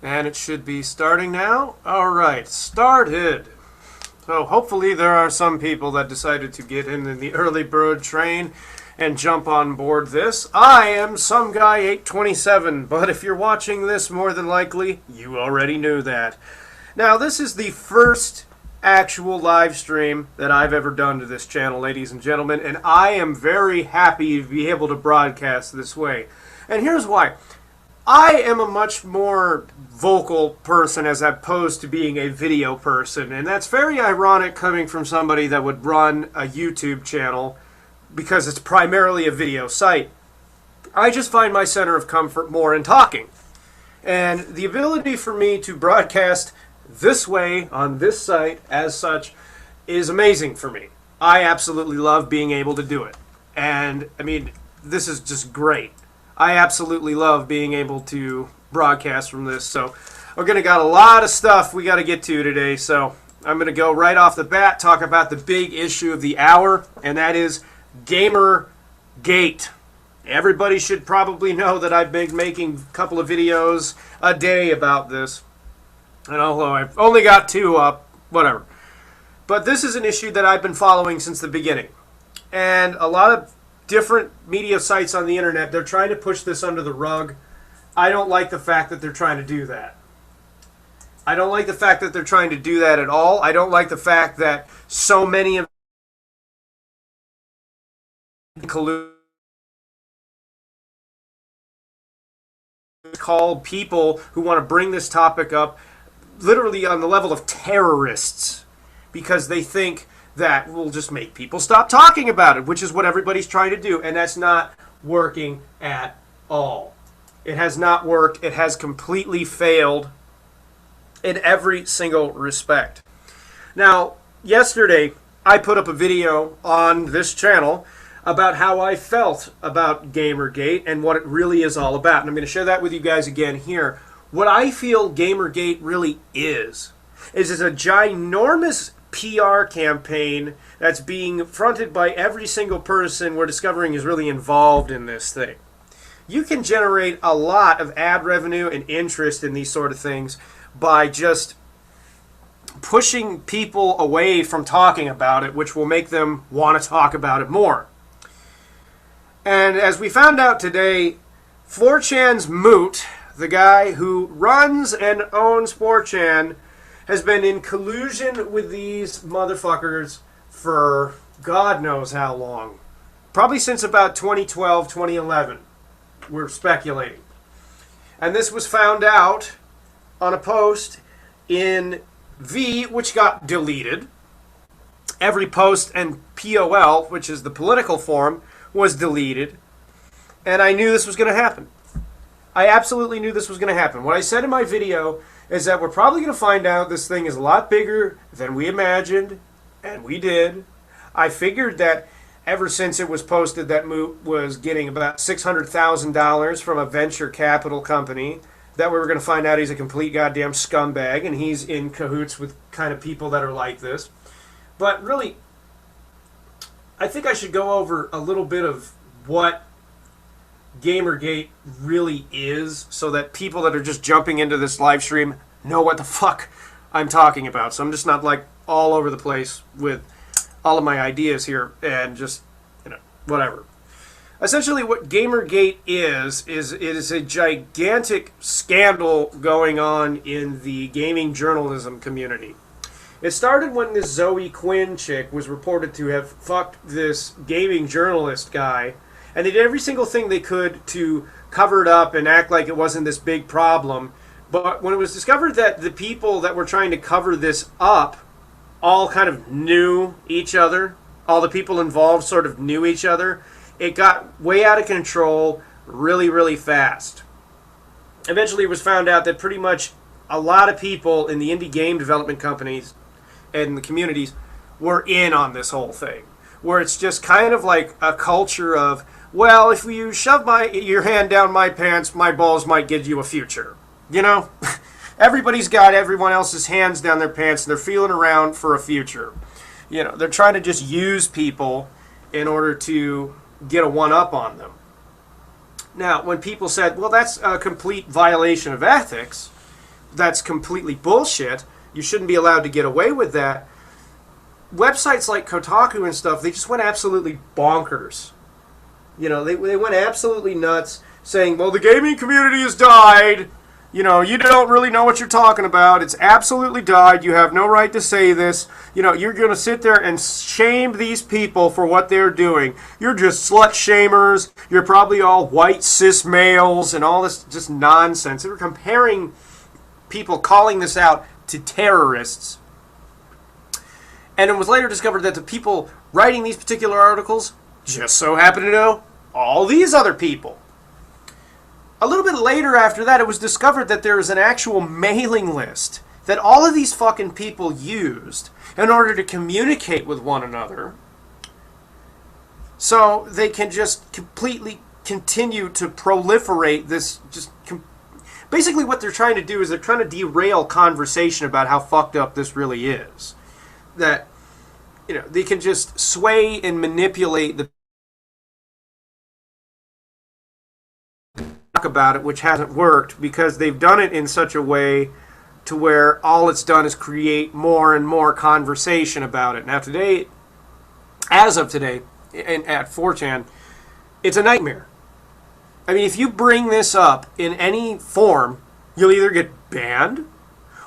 And it should be starting now. All right, started. So hopefully there are some people that decided to get in the early bird train and jump on board this. I am Someguy827, but if you're watching this, more than likely, you already knew that. Now, this is the first actual live stream that I've ever done to this channel, ladies and gentlemen, and I am very happy to be able to broadcast this way. And here's why. I am a much more vocal person as opposed to being a video person, and that's very ironic coming from somebody that would run a YouTube channel because it's primarily a video site. I just find my center of comfort more in talking. And the ability for me to broadcast this way on this site as such is amazing for me. I absolutely love being able to do it. And I mean, this is just great. I absolutely love being able to broadcast from this. So we're going to got a lot of stuff we got to get to today. So I'm going to go right off the bat, talk about the big issue of the hour, and that is Gamergate. Everybody should probably know that I've been making a couple of videos a day about this. And although I've only got 2 up, whatever. But this is an issue that I've been following since the beginning. And a lot of different media sites on the internet, they're trying to push this under the rug. I don't like the fact that they're trying to do that. I don't like the fact that they're trying to do that at all. I don't like the fact that so many of called people who want to bring this topic up literally on the level of terrorists because they think that will just make people stop talking about it, which is what everybody's trying to do, and that's not working at all. It has not worked. It has completely failed in every single respect. Now, yesterday, I put up a video on this channel about how I felt about Gamergate and what it really is all about, and I'm going to share that with you guys again here. What I feel Gamergate really is it's a ginormous PR campaign that's being fronted by every single person we're discovering is really involved in this thing. You can generate a lot of ad revenue and interest in these sort of things by just pushing people away from talking about it, which will make them want to talk about it more. And as we found out today, 4chan's Moot, the guy who runs and owns 4chan, has been in collusion with these motherfuckers for God knows how long. Probably since about 2012, 2011, we're speculating. And this was found out on a post in V, which got deleted. Every post and POL, which is the political form, was deleted. And I knew this was going to happen. I absolutely knew this was going to happen. What I said in my video is that we're probably going to find out this thing is a lot bigger than we imagined, and we did. I figured that ever since it was posted that Moot was getting about $600,000 from a venture capital company, that we were going to find out he's a complete goddamn scumbag, and he's in cahoots with kind of people that are like this. But really, I think I should go over a little bit of what Gamergate really is so that people that are just jumping into this live stream know what the fuck I'm talking about. So I'm just not like all over the place with all of my ideas here and just, you know, whatever. Essentially what Gamergate is it is a gigantic scandal going on in the gaming journalism community. It started when this Zoe Quinn chick was reported to have fucked this gaming journalist guy, and they did every single thing they could to cover it up and act like it wasn't this big problem. But when it was discovered that the people that were trying to cover this up all kind of knew each other, all the people involved sort of knew each other, it got way out of control really, really fast. Eventually it was found out that pretty much a lot of people in the indie game development companies and the communities were in on this whole thing, where it's just kind of like a culture of, well, if you shove your hand down my pants, my balls might give you a future. You know? Everybody's got everyone else's hands down their pants and they're feeling around for a future. You know, they're trying to just use people in order to get a one-up on them. Now, when people said, well, that's a complete violation of ethics, that's completely bullshit. You shouldn't be allowed to get away with that. Websites like Kotaku and stuff, they just went absolutely bonkers. You know, they went absolutely nuts, saying, well, the gaming community has died. You know, you don't really know what you're talking about. It's absolutely died. You have no right to say this. You know, you're going to sit there and shame these people for what they're doing. You're just slut shamers. You're probably all white cis males and all this just nonsense. They were comparing people calling this out to terrorists. And it was later discovered that the people writing these particular articles just so happen to know all these other people. A little bit later after that, it was discovered that there is an actual mailing list that all of these fucking people used in order to communicate with one another, so they can just completely continue to proliferate this. Basically what they're trying to do is they're trying to derail conversation about how fucked up this really is. That, you know, they can just sway and manipulate the about it, which hasn't worked because they've done it in such a way to where all it's done is create more and more conversation about it. Now today, as of today, at 4chan, it's a nightmare. I mean, if you bring this up in any form, you'll either get banned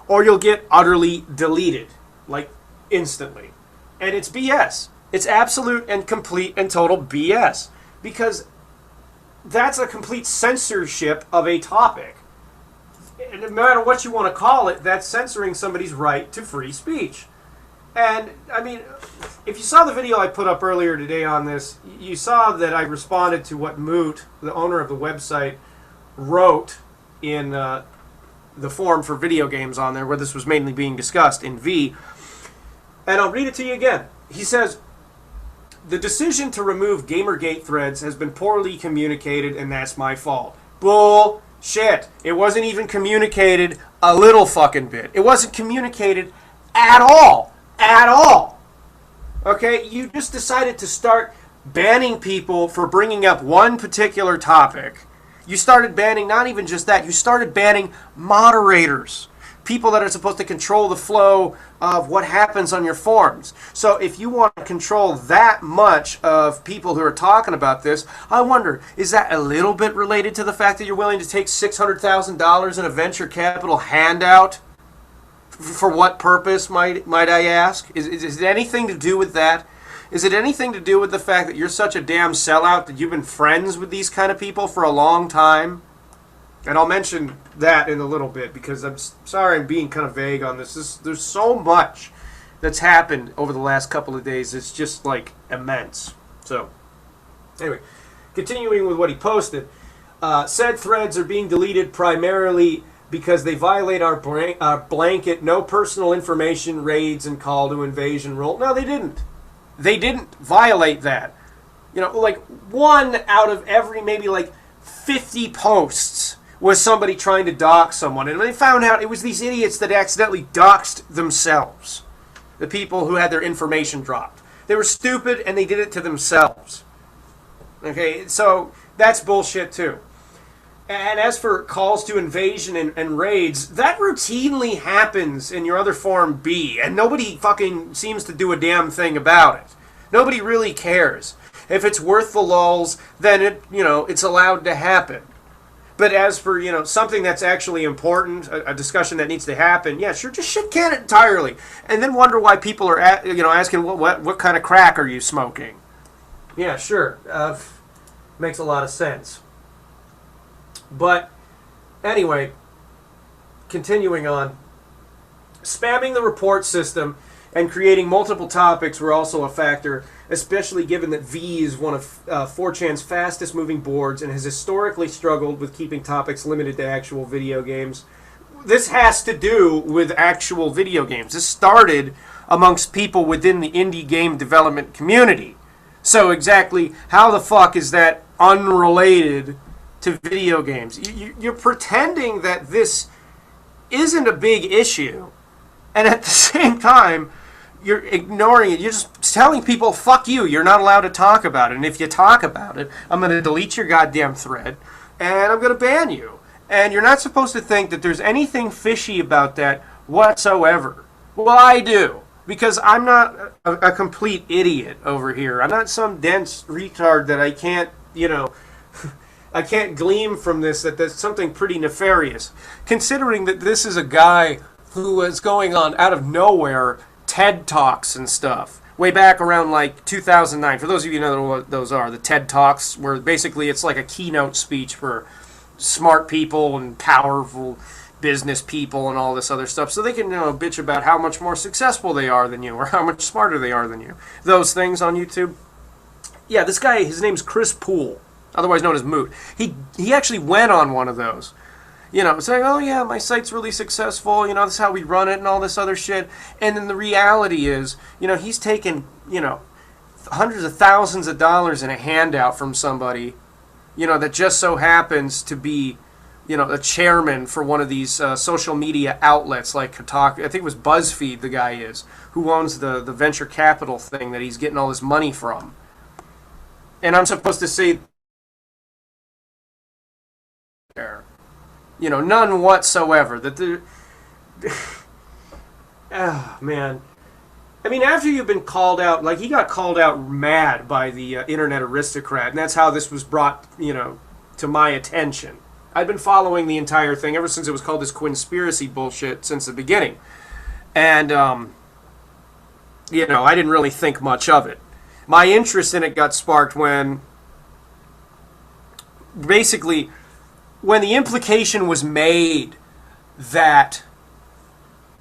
or you'll get utterly deleted, like instantly. And it's BS. It's absolute and complete and total BS, because that's a complete censorship of a topic. And no matter what you want to call it, that's censoring somebody's right to free speech. And, I mean, if you saw the video I put up earlier today on this, you saw that I responded to what Moot, the owner of the website, wrote in the forum for video games on there, where this was mainly being discussed in V. And I'll read it to you again. He says, "The decision to remove Gamergate threads has been poorly communicated, and that's my fault." Bullshit. It wasn't even communicated a little fucking bit. It wasn't communicated at all. At all. Okay? You just decided to start banning people for bringing up one particular topic. You started banning not even just that. You started banning moderators. People that are supposed to control the flow of what happens on your forums. So if you want to control that much of people who are talking about this, I wonder, is that a little bit related to the fact that you're willing to take $600,000 in a venture capital handout? For what purpose, might I ask? Is it anything to do with that? Is it anything to do with the fact that you're such a damn sellout that you've been friends with these kind of people for a long time? And I'll mention that in a little bit, because I'm sorry I'm being kind of vague on this. There's so much that's happened over the last couple of days. It's just, like, immense. So, anyway, continuing with what he posted. Said threads are being deleted primarily because they violate our blanket no personal information raids and call to invasion rule. No, they didn't. They didn't violate that. You know, like, 1 out of every maybe, like, 50 posts was somebody trying to dox someone. And they found out it was these idiots that accidentally doxed themselves. The people who had their information dropped. They were stupid and they did it to themselves. Okay, so that's bullshit too. And as for calls to invasion and raids, that routinely happens in your other forum B. And nobody fucking seems to do a damn thing about it. Nobody really cares. If it's worth the lulz, then it's allowed to happen. But as for, something that's actually important, a discussion that needs to happen, yeah, sure, just shit can it entirely. And then wonder why people are, asking, what kind of crack are you smoking? Yeah, sure. Makes a lot of sense. But, anyway, continuing on. Spamming the report system and creating multiple topics were also a factor, especially given that V is one of 4chan's fastest moving boards and has historically struggled with keeping topics limited to actual video games. This has to do with actual video games. This started amongst people within the indie game development community. So exactly how the fuck is that unrelated to video games? You're pretending that this isn't a big issue, and at the same time, you're ignoring it. You're just telling people, fuck you, you're not allowed to talk about it. And if you talk about it, I'm going to delete your goddamn thread, and I'm going to ban you. And you're not supposed to think that there's anything fishy about that whatsoever. Well, I do. Because I'm not a complete idiot over here. I'm not some dense retard that I can't, I can't glean from this that there's something pretty nefarious. Considering that this is a guy who was going on out of nowhere TED Talks and stuff. Way back around like 2009. For those of you who know what those are, the TED Talks, where basically it's like a keynote speech for smart people and powerful business people and all this other stuff, so they can bitch about how much more successful they are than you or how much smarter they are than you. Those things on YouTube. Yeah, this guy, his name's Chris Poole, otherwise known as Moot. He actually went on one of those, saying, oh yeah, my site's really successful, this is how we run it and all this other shit. And then the reality is, he's taken, hundreds of thousands of dollars in a handout from somebody, that just so happens to be a chairman for one of these social media outlets like Kotaku. I think it was BuzzFeed, the guy is, who owns the venture capital thing that he's getting all this money from. And I'm supposed to say there, none whatsoever. That the oh, man. I mean, after you've been called out, like he got called out mad by the internet aristocrat, and that's how this was brought, to my attention. I'd been following the entire thing ever since it was called this conspiracy bullshit since the beginning. And, I didn't really think much of it. My interest in it got sparked when the implication was made that,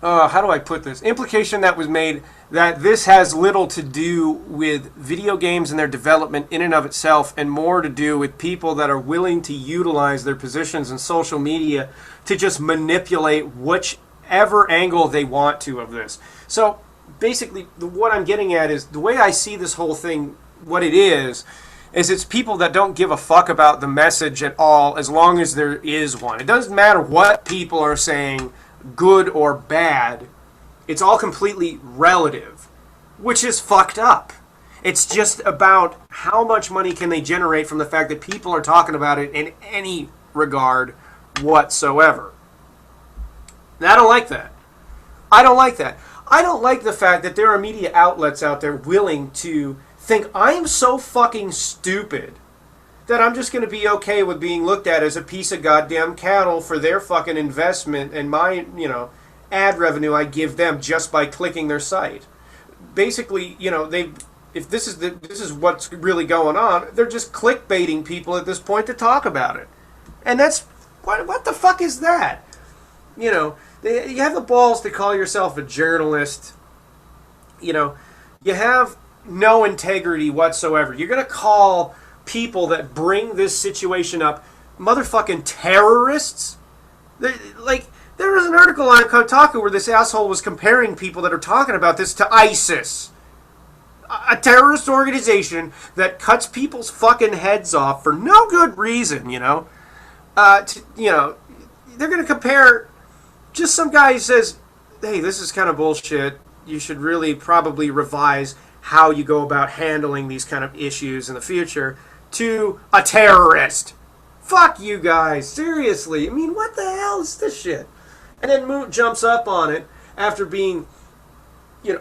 how do I put this? Implication that was made that this has little to do with video games and their development in and of itself, and more to do with people that are willing to utilize their positions in social media to just manipulate whichever angle they want to of this. So basically what I'm getting at is the way I see this whole thing, what it is it's people that don't give a fuck about the message at all as long as there is one. It doesn't matter what people are saying, good or bad. It's all completely relative, which is fucked up. It's just about how much money can they generate from the fact that people are talking about it in any regard whatsoever. And I don't like that. I don't like that. I don't like the fact that there are media outlets out there willing to think I am so fucking stupid that I'm just going to be okay with being looked at as a piece of goddamn cattle for their fucking investment and my, ad revenue I give them just by clicking their site. Basically, if this is what's really going on, they're just clickbaiting people at this point to talk about it. And that's what the fuck is that? You have the balls to call yourself a journalist. You have no integrity whatsoever. You're going to call people that bring this situation up motherfucking terrorists? There was an article on Kotaku where this asshole was comparing people that are talking about this to ISIS. A terrorist organization that cuts people's fucking heads off for no good reason, they're going to compare just some guy who says, hey, this is kind of bullshit. You should really probably revise how you go about handling these kind of issues in the future, to a terrorist. Fuck you guys. Seriously. I mean, what the hell is this shit? And then Moot jumps up on it after being,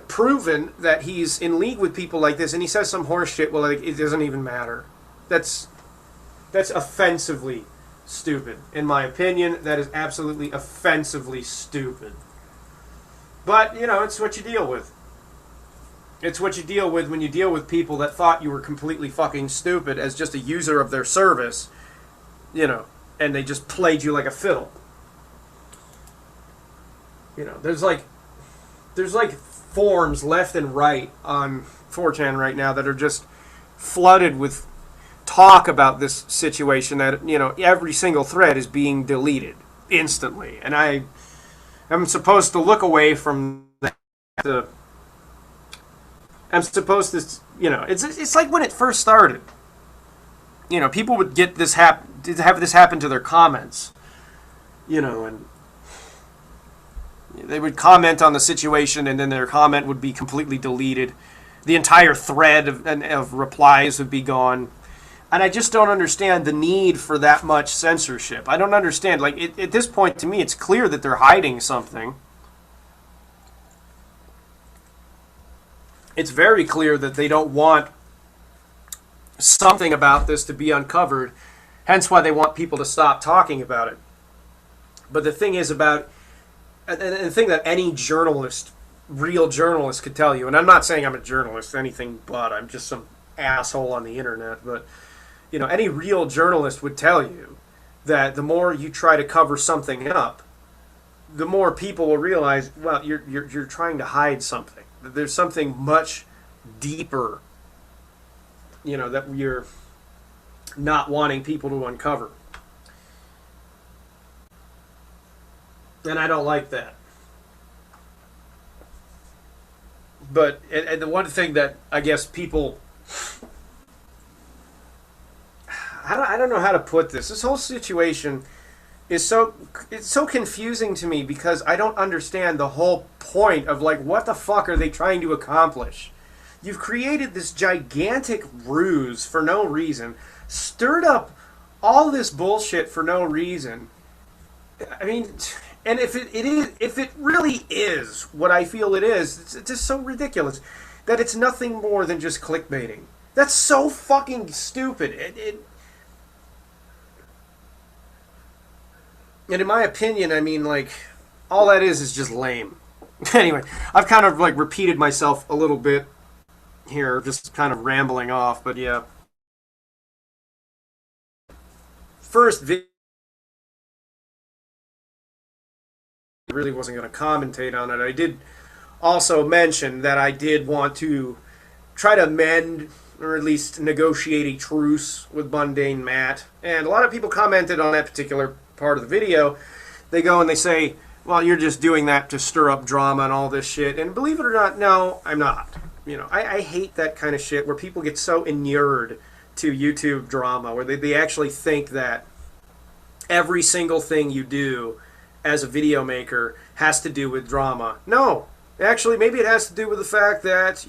proven that he's in league with people like this, and he says some horse shit. Well, it doesn't even matter. That's offensively stupid. In my opinion, that is absolutely offensively stupid. But, it's what you deal with. It's what you deal with when you deal with people that thought you were completely fucking stupid as just a user of their service, and they just played you like a fiddle. There's like forums left and right on 4chan right now that are just flooded with talk about this situation that, every single thread is being deleted instantly. And I'm supposed to look away from that. I'm supposed to, it's like when it first started. People would get this have this happen to their comments, and they would comment on the situation, and then their comment would be completely deleted. The entire thread of replies would be gone. And I just don't understand the need for that much censorship. I don't understand. Like, at this point, to me, it's clear that they're hiding something. It's very clear that they don't want something about this to be uncovered, hence why they want people to stop talking about it. But the thing is about, and the thing that any journalist, real journalist, could tell you, and I'm not saying I'm a journalist, anything but, I'm just some asshole on the internet, but any real journalist would tell you that the more you try to cover something up, the more people will realize, well, you're trying to hide something. There's something much deeper, that you're not wanting people to uncover. And I don't like that. But and the one thing that I guess people, I don't know how to put this. This whole situation is so confusing to me because I don't understand the whole point of, like, what the fuck are they trying to accomplish? You've created this gigantic ruse for no reason, stirred up all this bullshit for no reason. I mean, and if it really is what I feel it is, it's just so ridiculous that it's nothing more than just clickbaiting. That's so fucking stupid. And in my opinion, I mean, like, all that is just lame. Anyway, I've kind of, like, repeated myself a little bit here, just kind of rambling off, but yeah. First video, I really wasn't going to commentate on it. I did also mention that I did want to try to mend, or at least negotiate a truce with Mundane Matt. And a lot of people commented on that particular part of the video. They go and they say, well, you're just doing that to stir up drama and all this shit. And believe it or not, no, I'm not. I hate that kind of shit where people get so inured to YouTube drama, where they actually think that every single thing you do as a video maker has to do with drama. No, actually, maybe it has to do with the fact that,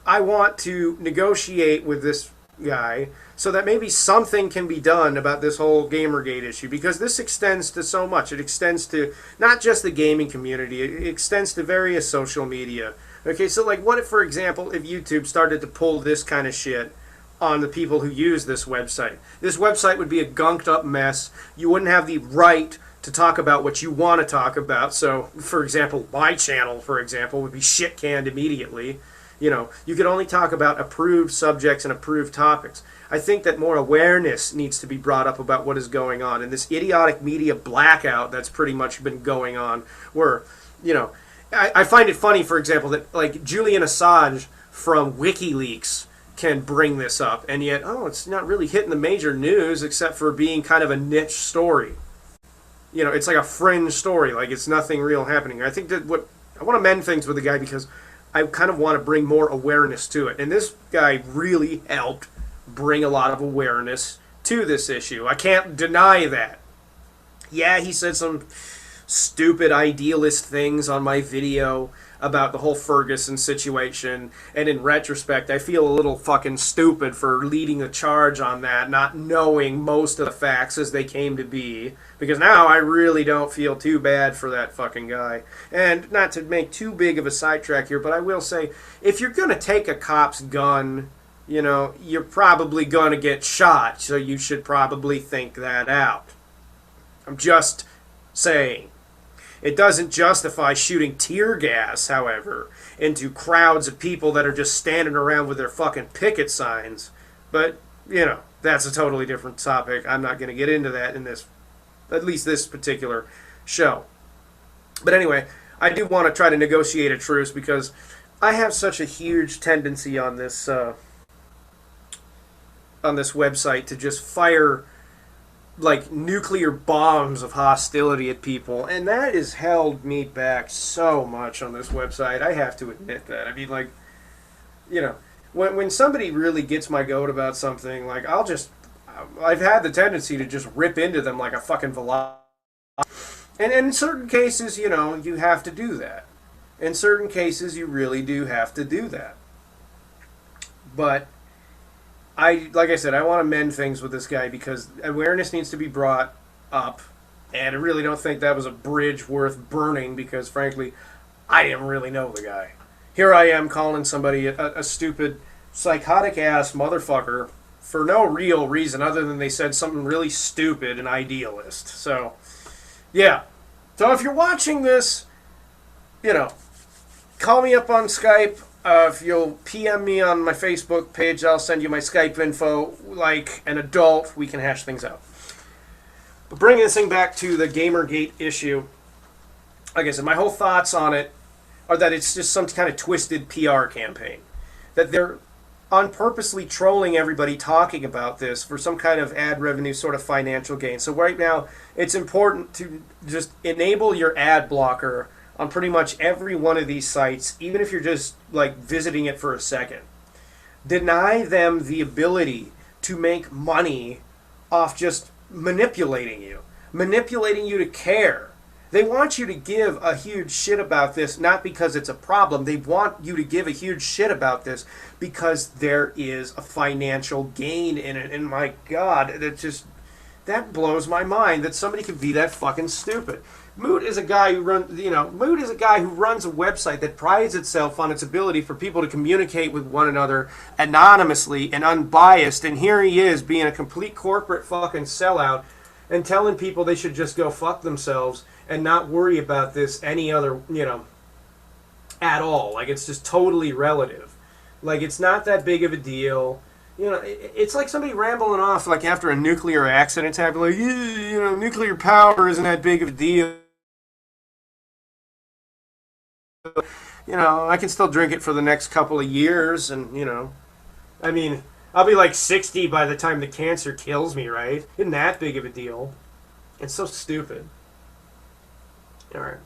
I want to negotiate with this guy so that maybe something can be done about this whole Gamergate issue, because this extends to so much. It extends to not just the gaming community, it extends to various social media. Okay, so like, what if, for example, if YouTube started to pull this kind of shit on the people who use this website? This website would be a gunked up mess. You wouldn't have the right to talk about what you want to talk about. So, for example, my channel, for example, would be shit canned immediately. You could only talk about approved subjects and approved topics. I think that more awareness needs to be brought up about what is going on. And this idiotic media blackout that's pretty much been going on, where, I find it funny, for example, that, like, Julian Assange from WikiLeaks can bring this up, and yet, it's not really hitting the major news except for being kind of a niche story. It's like a fringe story, like it's nothing real happening. I think that I want to mend things with the guy because I kind of want to bring more awareness to it. And this guy really helped bring a lot of awareness to this issue. I can't deny that. Yeah, he said some stupid idealist things on my video about the whole Ferguson situation, and in retrospect, I feel a little fucking stupid for leading the charge on that, not knowing most of the facts as they came to be, because now I really don't feel too bad for that fucking guy. And not to make too big of a sidetrack here, but I will say, if you're gonna take a cop's gun, you're probably gonna get shot, so you should probably think that out. I'm just saying. It doesn't justify shooting tear gas, however, into crowds of people that are just standing around with their fucking picket signs. But, that's a totally different topic. I'm not going to get into that in this, at least this particular show. But anyway, I do want to try to negotiate a truce because I have such a huge tendency on this website to just fire like nuclear bombs of hostility at people, and that has held me back so much on this website. I have to admit that. I mean, like, when somebody really gets my goat about something, like, I've had the tendency to just rip into them like a fucking velocity. And in certain cases, you have to do that. In certain cases, you really do have to do that. But like I said, I want to mend things with this guy because awareness needs to be brought up, and I really don't think that was a bridge worth burning because, frankly, I didn't really know the guy. Here I am calling somebody a stupid, psychotic ass motherfucker for no real reason other than they said something really stupid and idealist. So, yeah. So if you're watching this, call me up on Skype. If you'll PM me on my Facebook page, I'll send you my Skype info. Like an adult, we can hash things out. But bringing this thing back to the Gamergate issue, like I said, my whole thoughts on it are that it's just some kind of twisted PR campaign. That they're unpurposely trolling everybody talking about this for some kind of ad revenue sort of financial gain. So right now, it's important to just enable your ad blocker on pretty much every one of these sites, even if you're just like visiting it for a second. Deny them the ability to make money off just manipulating you to care. They want you to give a huge shit about this, not because it's a problem. They want you to give a huge shit about this because there is a financial gain in it. And my God, that blows my mind that somebody could be that fucking stupid. Moot is a guy who runs a website that prides itself on its ability for people to communicate with one another anonymously and unbiased. And here he is being a complete corporate fucking sellout and telling people they should just go fuck themselves and not worry about this any other, at all. Like, it's just totally relative. Like, it's not that big of a deal. It's like somebody rambling off, like, after a nuclear accident happened, like, nuclear power isn't that big of a deal. I can still drink it for the next couple of years, and, I mean, I'll be like 60 by the time the cancer kills me, right? Isn't that big of a deal? It's so stupid. Alright.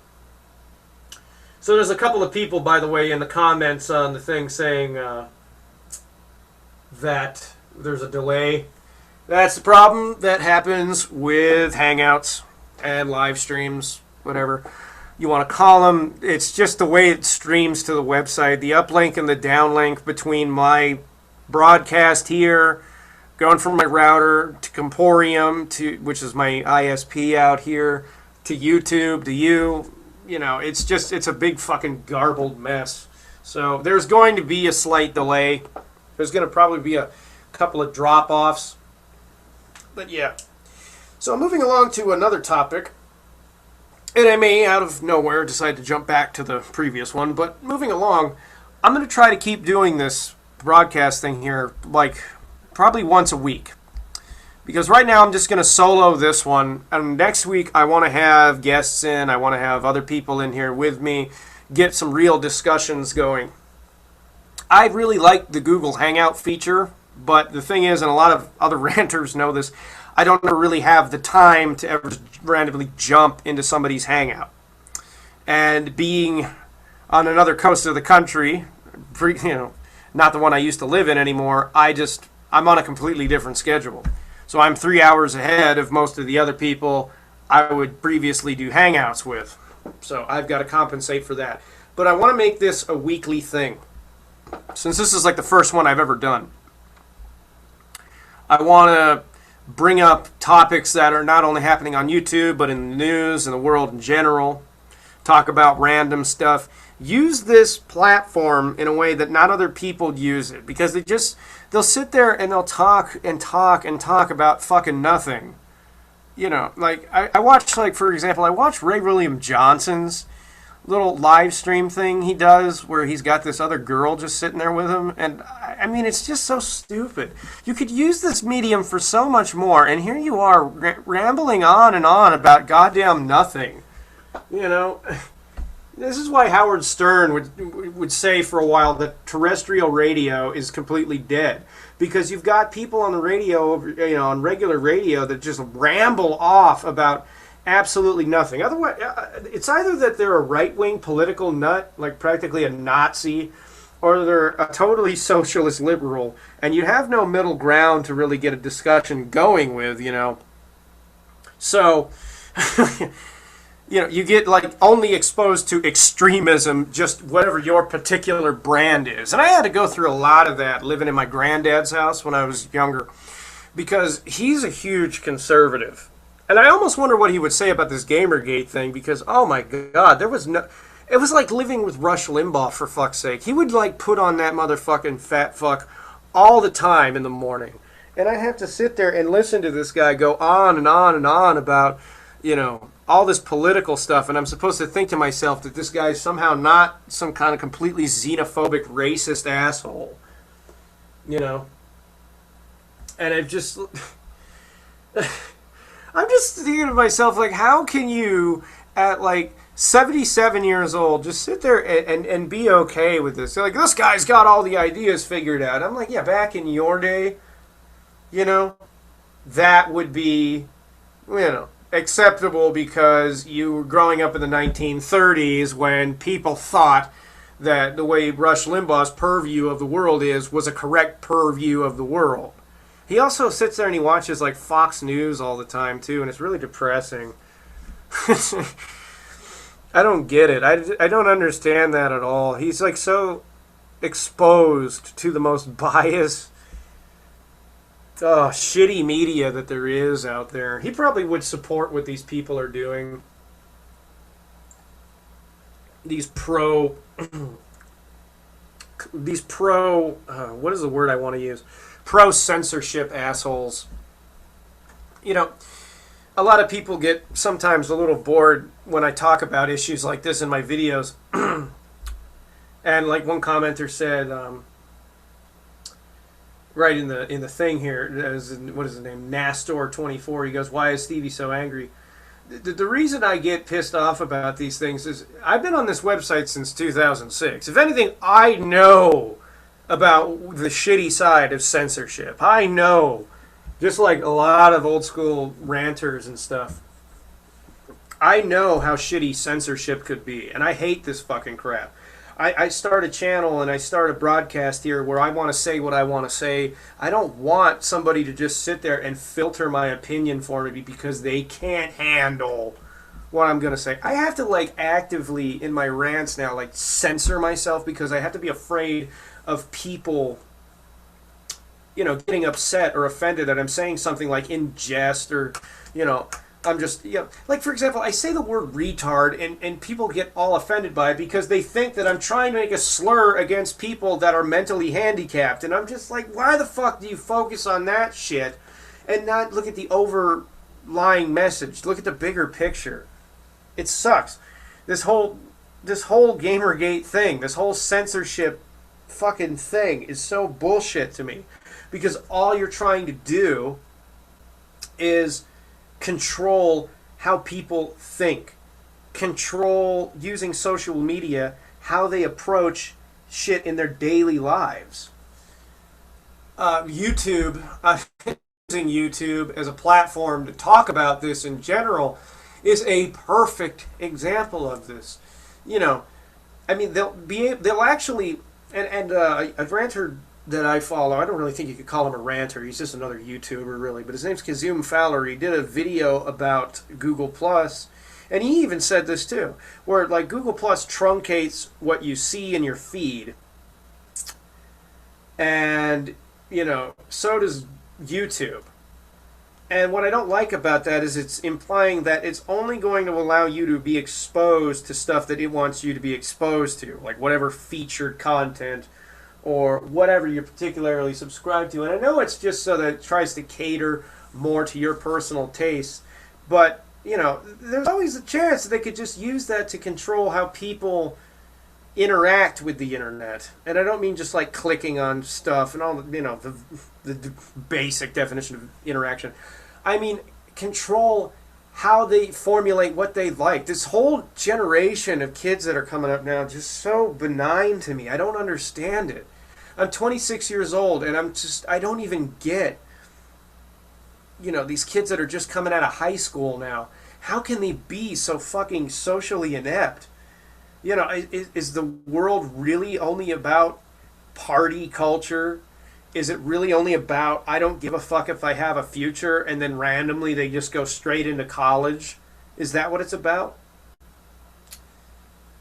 So there's a couple of people, by the way, in the comments on the thing saying that there's a delay. That's the problem that happens with Hangouts and live streams, whatever you want to call them. It's just the way it streams to the website. The uplink and the downlink between my broadcast here, going from my router to Comporium, which is my ISP out here, to YouTube, to you. It's a big fucking garbled mess. So there's going to be a slight delay. There's going to probably be a couple of drop-offs. But yeah. So moving along to another topic. And I may, out of nowhere, decide to jump back to the previous one. But moving along, I'm going to try to keep doing this broadcast thing here, like, probably once a week. Because right now I'm just going to solo this one. And next week I want to have guests in. I want to have other people in here with me. Get some real discussions going. I really like the Google Hangout feature. But the thing is, and a lot of other ranters know this, I don't really have the time to ever randomly jump into somebody's Hangout. And being on another coast of the country, not the one I used to live in anymore, I'm on a completely different schedule. So I'm 3 hours ahead of most of the other people I would previously do Hangouts with. So I've got to compensate for that. But I want to make this a weekly thing. Since this is like the first one I've ever done. I want to bring up topics that are not only happening on YouTube, but in the news and the world in general. Talk about random stuff. Use this platform in a way that not other people use it. Because they'll sit there and they'll talk and talk and talk about fucking nothing. Like, I watched, like, for example, I watched Ray William Johnson's little live stream thing he does where he's got this other girl just sitting there with him. And, I mean, it's just so stupid. You could use this medium for so much more. And here you are rambling on and on about goddamn nothing. This is why Howard Stern would say for a while that terrestrial radio is completely dead. Because you've got people on the radio, on regular radio that just ramble off about absolutely nothing. Otherwise, it's either that they're a right-wing political nut, like practically a Nazi, or they're a totally socialist liberal, and you have no middle ground to really get a discussion going with, So, you get like only exposed to extremism, just whatever your particular brand is. And I had to go through a lot of that living in my granddad's house when I was younger, because he's a huge conservative. And I almost wonder what he would say about this Gamergate thing, because oh my god, there was no, it was like living with Rush Limbaugh, for fuck's sake. He would like put on that motherfucking fat fuck all the time in the morning. And I'd have to sit there and listen to this guy go on and on and on about, all this political stuff. And I'm supposed to think to myself that this guy's somehow not some kind of completely xenophobic, racist asshole. You know? And I'm just thinking to myself, like, how can you, at like 77 years old, just sit there and be okay with this? They're like, this guy's got all the ideas figured out. I'm like, yeah, back in your day, that would be, acceptable because you were growing up in the 1930s when people thought that the way Rush Limbaugh's purview of the world was a correct purview of the world. He also sits there and he watches like Fox News all the time too, and it's really depressing. I don't get it. I don't understand that at all. He's like so exposed to the most biased, shitty media that there is out there. He probably would support what these people are doing. These pro, what is the word I want to use? Pro censorship assholes. A lot of people get sometimes a little bored when I talk about issues like this in my videos. And like one commenter said, right in the thing here, what is his name? Nastor24. He goes, "Why is Stevie so angry?" The reason I get pissed off about these things is I've been on this website since 2006. If anything, I know about the shitty side of censorship. I know, just like a lot of old school ranters and stuff, I know how shitty censorship could be, and I hate this fucking crap. I start a channel and I start a broadcast here where I want to say what I want to say. I don't want somebody to just sit there and filter my opinion for me because they can't handle what I'm going to say. I have to like actively in my rants now like censor myself because I have to be afraid of people getting upset or offended that I'm saying something like in jest or I'm just, like for example, I say the word retard and people get all offended by it because they think that I'm trying to make a slur against people that are mentally handicapped. And I'm just like, why the fuck do you focus on that shit and not look at the overlying message? Look at the bigger picture. It sucks. This whole Gamergate thing, this whole censorship fucking thing is so bullshit to me because all you're trying to do is control how people think, control using social media how they approach shit in their daily lives. YouTube, using YouTube as a platform to talk about this in general is a perfect example of this. I mean, they'll actually, and a ranter that I follow, I don't really think you could call him a ranter, he's just another YouTuber really, but his name's Kazum Fowler. He did a video about Google Plus, and he even said this too, where like Google Plus truncates what you see in your feed, and so does YouTube. And what I don't like about that is it's implying that it's only going to allow you to be exposed to stuff that it wants you to be exposed to, like whatever featured content or whatever you're particularly subscribed to. And I know it's just so that it tries to cater more to your personal tastes, but there's always a chance that they could just use that to control how people interact with the internet. And I don't mean just like clicking on stuff and all the basic definition of interaction. I mean control how they formulate what they like. This whole generation of kids that are coming up now is just so benign to me. I don't understand it. I'm 26 years old and I don't even get these kids that are just coming out of high school now. How can they be so fucking socially inept? Is the world really only about party culture? Is it really only about I don't give a fuck if I have a future and then randomly they just go straight into college? Is that what it's about?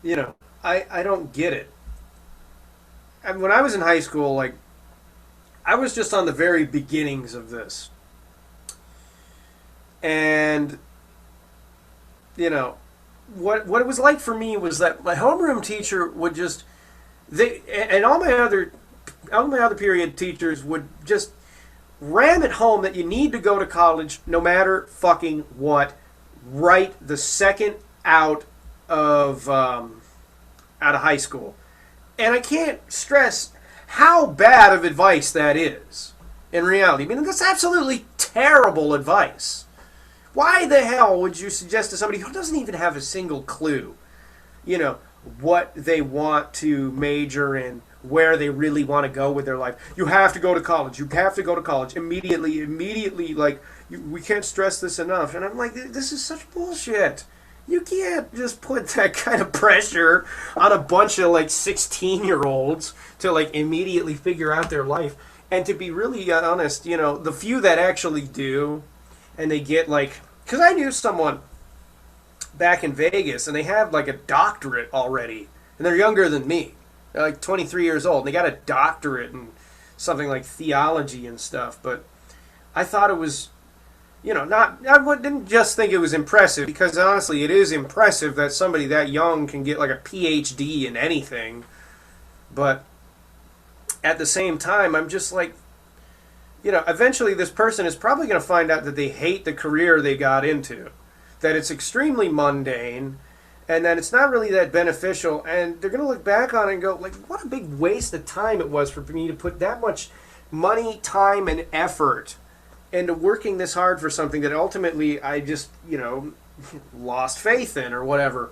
you know, I don't get it. And when I was in high school, like, I was just on the very beginnings of this. And, you know, what it was like for me was that my homeroom teacher would just, they and all my other period teachers would just ram it home that you need to go to college no matter fucking what, right the second of out of high school. And I can't stress how bad of advice that is in reality. I mean, that's absolutely terrible advice. Why the hell would you suggest to somebody who doesn't even have a single clue, you know, what they want to major in, where they really want to go with their life? You have to go to college. You have to go to college immediately. Like, we can't stress this enough. And I'm like, this is such bullshit. You can't just put that kind of pressure on a bunch of like 16-year-olds to like immediately figure out their life. And to be really honest, you know, the few that actually do, and they get like, because I knew someone back in Vegas and they have like a doctorate already, and they're younger than me. They're like 23 years old, and they got a doctorate in something like theology and stuff. But I thought it was, you know, didn't just think it was impressive, because honestly it is impressive that somebody that young can get like a PhD in anything. But at the same time, I'm just like, you know, eventually this person is probably going to find out that they hate the career they got into, that it's extremely mundane, and that it's not really that beneficial, and they're going to look back on it and go, like, what a big waste of time it was for me to put that much money, time, and effort into working this hard for something that ultimately I just, you know, lost faith in or whatever.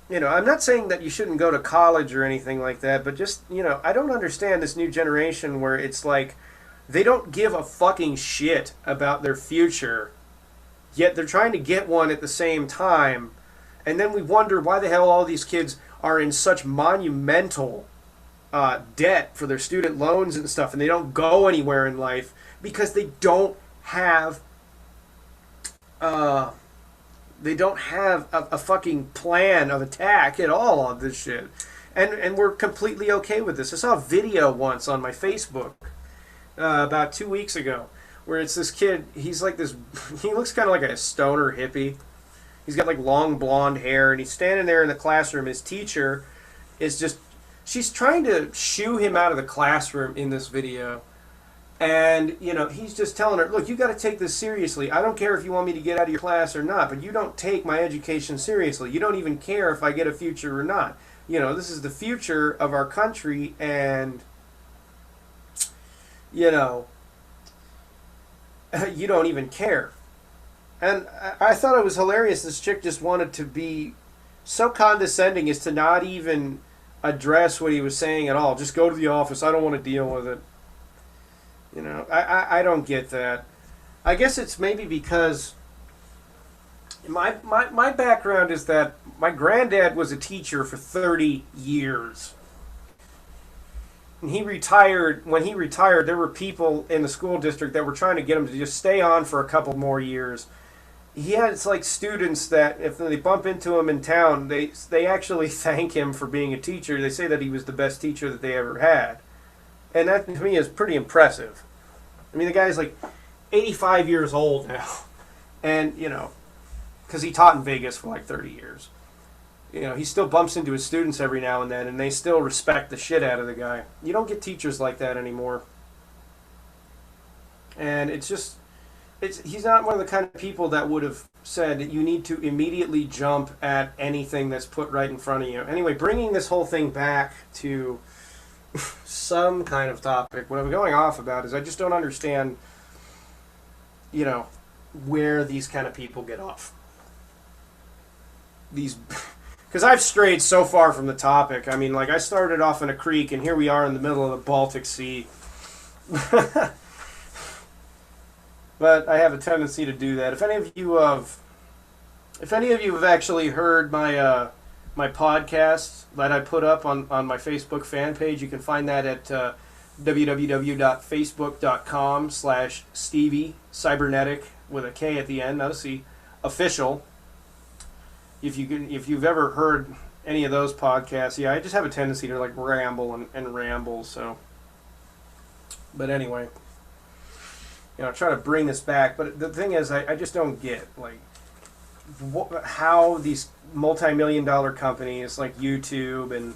You know, I'm not saying that you shouldn't go to college or anything like that, but just, you know, I don't understand this new generation where it's like they don't give a fucking shit about their future, yet they're trying to get one at the same time. And then we wonder why the hell all these kids are in such monumental debt for their student loans and stuff, and they don't go anywhere in life because they don't have a fucking plan of attack at all on this shit. And we're completely okay with this. I saw a video once on my Facebook about 2 weeks ago where it's this kid. He's like this, he looks kind of like a stoner hippie. He's got like long blonde hair, and he's standing there in the classroom. His teacher is just, she's trying to shoo him out of the classroom in this video. And, you know, he's just telling her, look, you got to take this seriously. I don't care if you want me to get out of your class or not, but you don't take my education seriously. You don't even care if I get a future or not. You know, this is the future of our country, and, you know, you don't even care. And I thought it was hilarious. This chick just wanted to be so condescending as to not even address what he was saying at all. Just go to the office. I don't want to deal with it. You know, I don't get that. I guess it's maybe because my background is that my granddad was a teacher for 30 years. And he retired. When he retired, there were people in the school district that were trying to get him to just stay on for a couple more years. He has like students that if they bump into him in town, they actually thank him for being a teacher. They say that he was the best teacher that they ever had. And that to me is pretty impressive. I mean, the guy's like 85 years old now. And, you know, because he taught in Vegas for like 30 years. You know, he still bumps into his students every now and then, and they still respect the shit out of the guy. You don't get teachers like that anymore. And it's just, he's not one of the kind of people that would have said that you need to immediately jump at anything that's put right in front of you. Anyway, bringing this whole thing back to some kind of topic, what I'm going off about is I just don't understand, you know, where these kind of people get off. Because I've strayed so far from the topic. I mean, like, I started off in a creek, and here we are in the middle of the Baltic Sea. But I have a tendency to do that. If any of you have actually heard my my podcast that I put up on my Facebook fan page, you can find that at www.facebook.com/Stevie Cybernetic with a K at the end, no C, official. if you've ever heard any of those podcasts, yeah, I just have a tendency to like ramble and ramble. So, but anyway, try to bring this back. But the thing is, I just don't get like how these multi-million-dollar companies like YouTube and,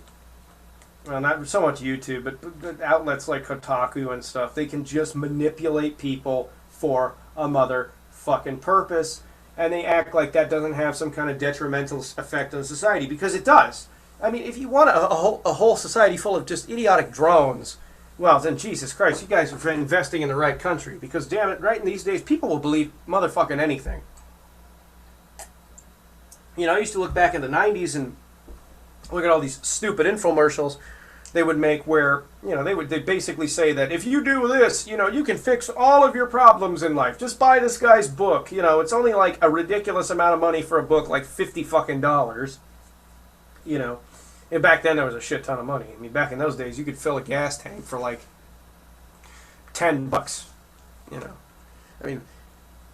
well, not so much YouTube, but outlets like Kotaku and stuff, they can just manipulate people for a motherfucking purpose, and they act like that doesn't have some kind of detrimental effect on society, because it does. I mean, if you want a whole society full of just idiotic drones, well, then Jesus Christ, you guys are investing in the right country, because damn it, right in these days, people will believe motherfucking anything. I used to look back in the 90s and look at all these stupid infomercials they would make where, they basically say that if you do this, you can fix all of your problems in life. Just buy this guy's book. It's only like a ridiculous amount of money for a book, like $50 fucking dollars. And back then there was a shit ton of money. I mean, back in those days, you could fill a gas tank for like $10. I mean,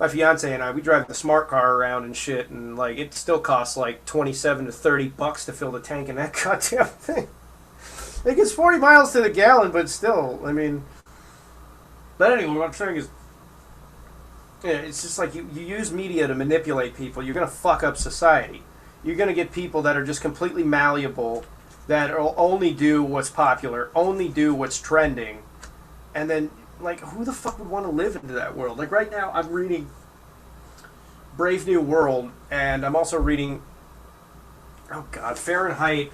my fiance and I, we drive the smart car around and shit, and like it still costs like $27 to $30 to fill the tank in that goddamn thing. It gets 40 miles to the gallon, but still, I mean. But anyway, what I'm saying is, it's just like you use media to manipulate people. You're gonna fuck up society. You're gonna get people that are just completely malleable, that will only do what's popular, only do what's trending, and then. Like, who the fuck would want to live into that world? Like, right now, I'm reading Brave New World, and I'm also reading, oh God, Fahrenheit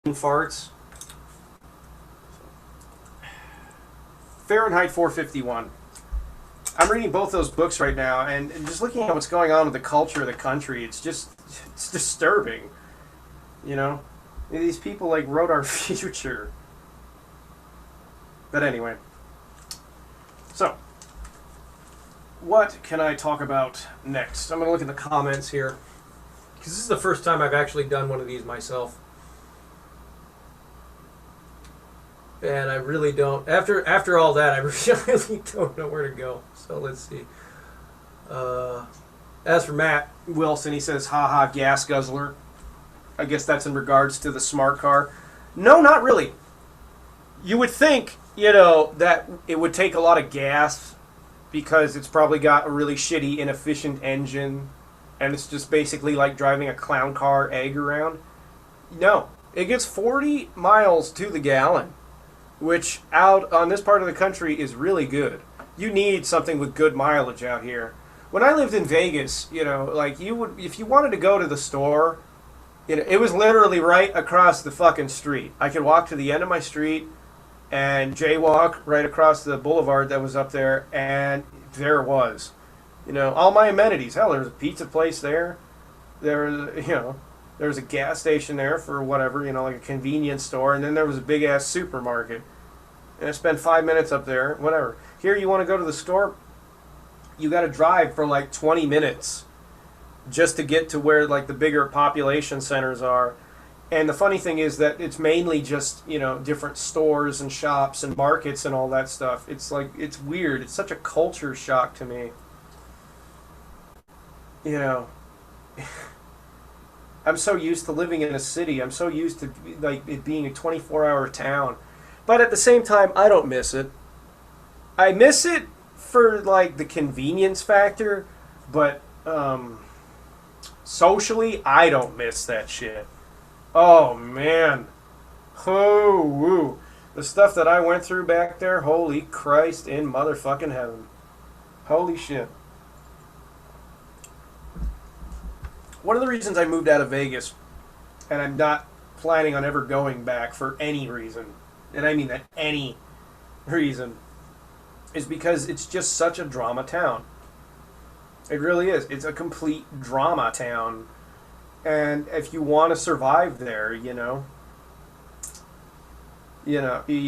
farts. Fahrenheit 451. I'm reading both those books right now, and just looking at what's going on with the culture of the country, it's disturbing. These people, like, wrote our future. But anyway, so what can I talk about next? I'm going to look at the comments here, because this is the first time I've actually done one of these myself. And I really don't, after all that, I really don't know where to go. So let's see. As for Matt Wilson, he says, haha, gas guzzler. I guess that's in regards to the smart car. No, not really. You would think, that it would take a lot of gas because it's probably got a really shitty, inefficient engine, and it's just basically like driving a clown car egg around. No, it gets 40 miles to the gallon, which out on this part of the country is really good. You need something with good mileage out here. When I lived in Vegas, like you would, if you wanted to go to the store, it was literally right across the fucking street. I could walk to the end of my street and jaywalk right across the boulevard that was up there, and there it was. All my amenities. Hell, there was a pizza place there. There was a gas station there for whatever, like a convenience store, and then there was a big-ass supermarket. And I spent 5 minutes up there, whatever. Here, you want to go to the store, you got to drive for like 20 minutes just to get to where like the bigger population centers are. And the funny thing is that it's mainly just, different stores and shops and markets and all that stuff. It's like, it's weird. It's such a culture shock to me. I'm so used to living in a city. I'm so used to like it being a 24-hour town. But at the same time, I don't miss it. I miss it for like the convenience factor, but socially, I don't miss that shit. Oh, man. Oh, woo. The stuff that I went through back there, holy Christ in motherfucking heaven. Holy shit. One of the reasons I moved out of Vegas, and I'm not planning on ever going back for any reason, and I mean that any reason, is because it's just such a drama town. It really is. It's a complete drama town. And if you want to survive there, you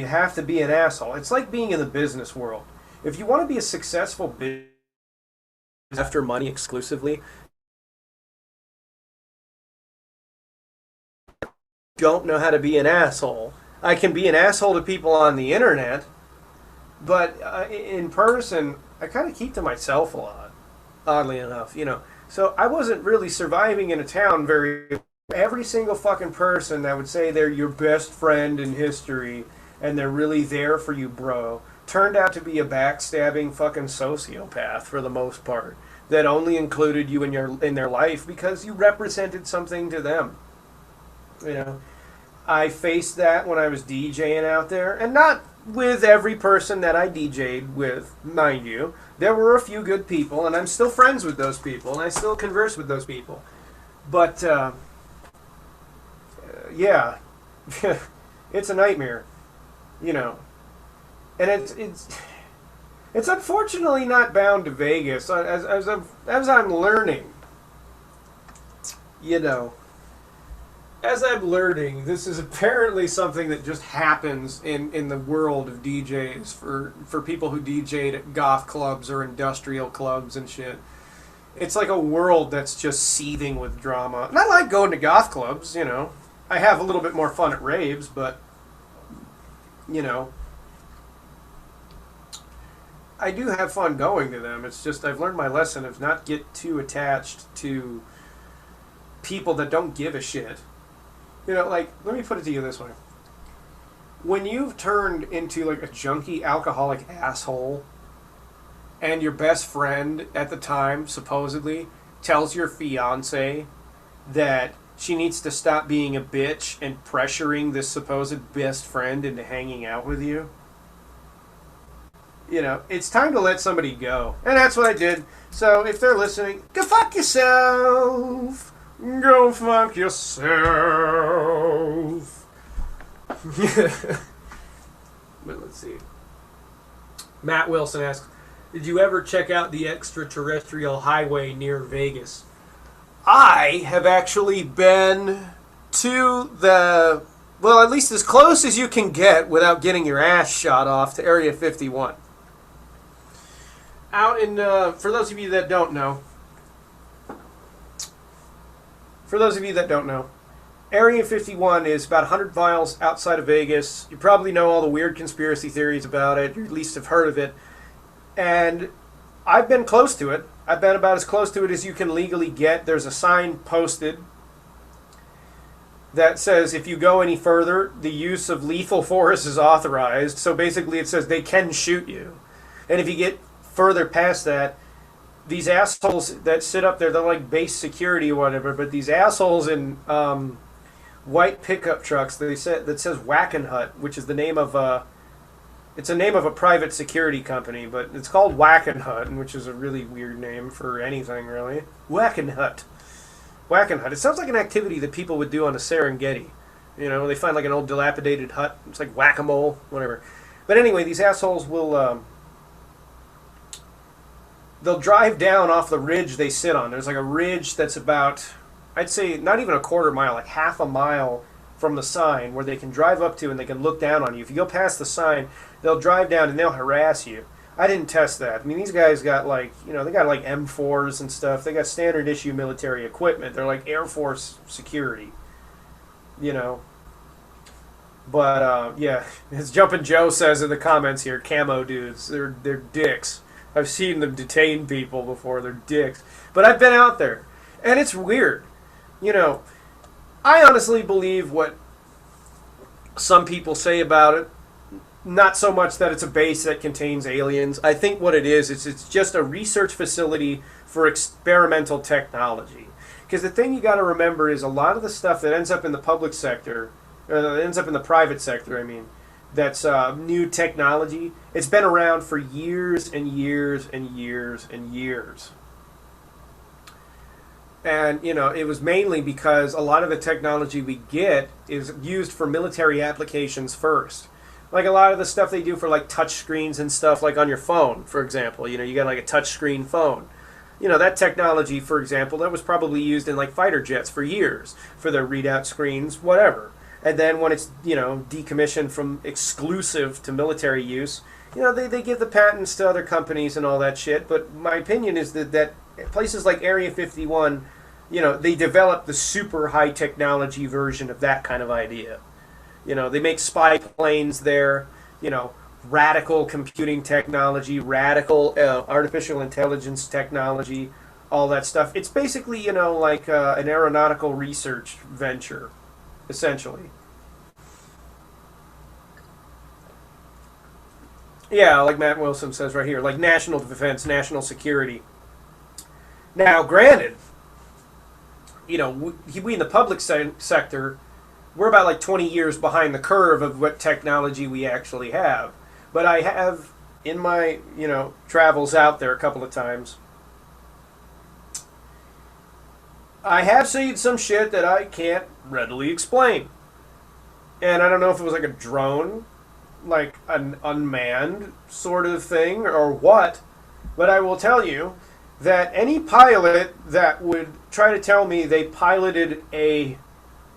have to be an asshole. It's like being in the business world. If you want to be a successful business after money exclusively, don't know how to be an asshole. I can be an asshole to people on the internet, but in person, I kind of keep to myself a lot. oddly enough, you know. So I wasn't really surviving in a town very. Every single fucking person that would say they're your best friend in history and they're really there for you, bro, turned out to be a backstabbing fucking sociopath for the most part. That only included you in their life because you represented something to them. You know, I faced that when I was DJing out there, and not with every person that I DJ'd with, mind you. There were a few good people, and I'm still friends with those people, and I still converse with those people. But yeah, it's a nightmare, you know, and it's unfortunately not bound to Vegas. As I'm learning, you know. As I'm learning, this is apparently something that just happens in the world of DJs for people who DJ'd at goth clubs or industrial clubs and shit. It's like a world that's just seething with drama. And I like going to goth clubs, you know. I have a little bit more fun at raves, but, you know, I do have fun going to them. It's just I've learned my lesson of not get too attached to people that don't give a shit. You know, like, let me put it to you this way. When you've turned into, like, a junkie, alcoholic asshole, and your best friend at the time, supposedly, tells your fiancé that she needs to stop being a bitch and pressuring this supposed best friend into hanging out with you, you know, it's time to let somebody go. And that's what I did. So, if they're listening, go fuck yourself! Go fuck yourself. But let's see. Matt Wilson asks, did you ever check out the extraterrestrial highway near Vegas? I have actually been to the, well, at least as close as you can get without getting your ass shot off, to Area 51. Out in, for those of you that don't know, Area 51 is about 100 miles outside of Vegas. You probably know all the weird conspiracy theories about it, or at least have heard of it. And I've been close to it. I've been about as close to it as you can legally get. There's a sign posted that says if you go any further, the use of lethal force is authorized. So basically it says they can shoot you. And if you get further past that, these assholes that sit up there, they're like base security or whatever, but these assholes in white pickup trucks, that says Wackenhut, which is the name of it's a name of a private security company, but it's called Wackenhut, which is a really weird name for anything, really. Wackenhut. Wackenhut. It sounds like an activity that people would do on a Serengeti. You know, they find like an old dilapidated hut. It's like whack-a-mole, whatever. But anyway, these assholes will they'll drive down off the ridge they sit on. There's like a ridge that's about, I'd say, not even a quarter mile, like half a mile from the sign where they can drive up to and they can look down on you. If you go past the sign, they'll drive down and they'll harass you. I didn't test that. I mean, these guys got like, you know, they got like M4s and stuff. They got standard issue military equipment. They're like Air Force security, you know. But, yeah, as Jumpin' Joe says in the comments here, camo dudes, they're dicks. I've seen them detain people before. They're dicks. But I've been out there, and it's weird. You know, I honestly believe what some people say about it. Not so much that it's a base that contains aliens. I think what it is it's just a research facility for experimental technology. Because the thing you got to remember is a lot of the stuff that ends up in the public sector, or that ends up in the private sector, I mean, that's new technology, it's been around for years and years and years and years. And, you know, it was mainly because a lot of the technology we get is used for military applications first. Like a lot of the stuff they do for like touch screens and stuff, like on your phone, for example. You know, you got like a touch screen phone. You know, that technology, for example, that was probably used in like fighter jets for years for their readout screens, whatever. And then when it's, you know, decommissioned from exclusive to military use, you know, they give the patents to other companies and all that shit. But my opinion is that places like Area 51, you know, they develop the super high technology version of that kind of idea. You know, they make spy planes there. You know, radical computing technology, radical artificial intelligence technology, all that stuff. It's basically, like an aeronautical research venture, essentially. Yeah, like Matt Wilson says right here, like national defense, national security. Now, granted, we in the public sector, we're about like 20 years behind the curve of what technology we actually have. But I have, in my, travels out there a couple of times, I have seen some shit that I can't readily explain. And I don't know if it was like a drone, like an unmanned sort of thing, or what. But I will tell you that any pilot that would try to tell me they piloted a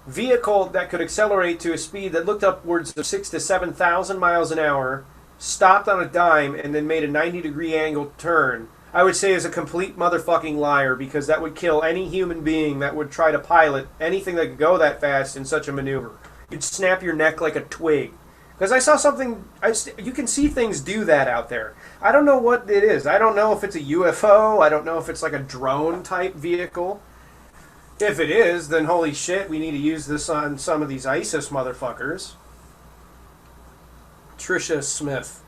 vehicle that could accelerate to a speed that looked upwards of 6,000 to 7,000 miles an hour, stopped on a dime, and then made a 90-degree angle turn, I would say is a complete motherfucking liar, because that would kill any human being that would try to pilot anything that could go that fast in such a maneuver. You'd snap your neck like a twig. Because I saw something, you can see things do that out there. I don't know what it is. I don't know if it's a UFO. I don't know if it's like a drone type vehicle. If it is, then holy shit, we need to use this on some of these ISIS motherfuckers. Trisha Smith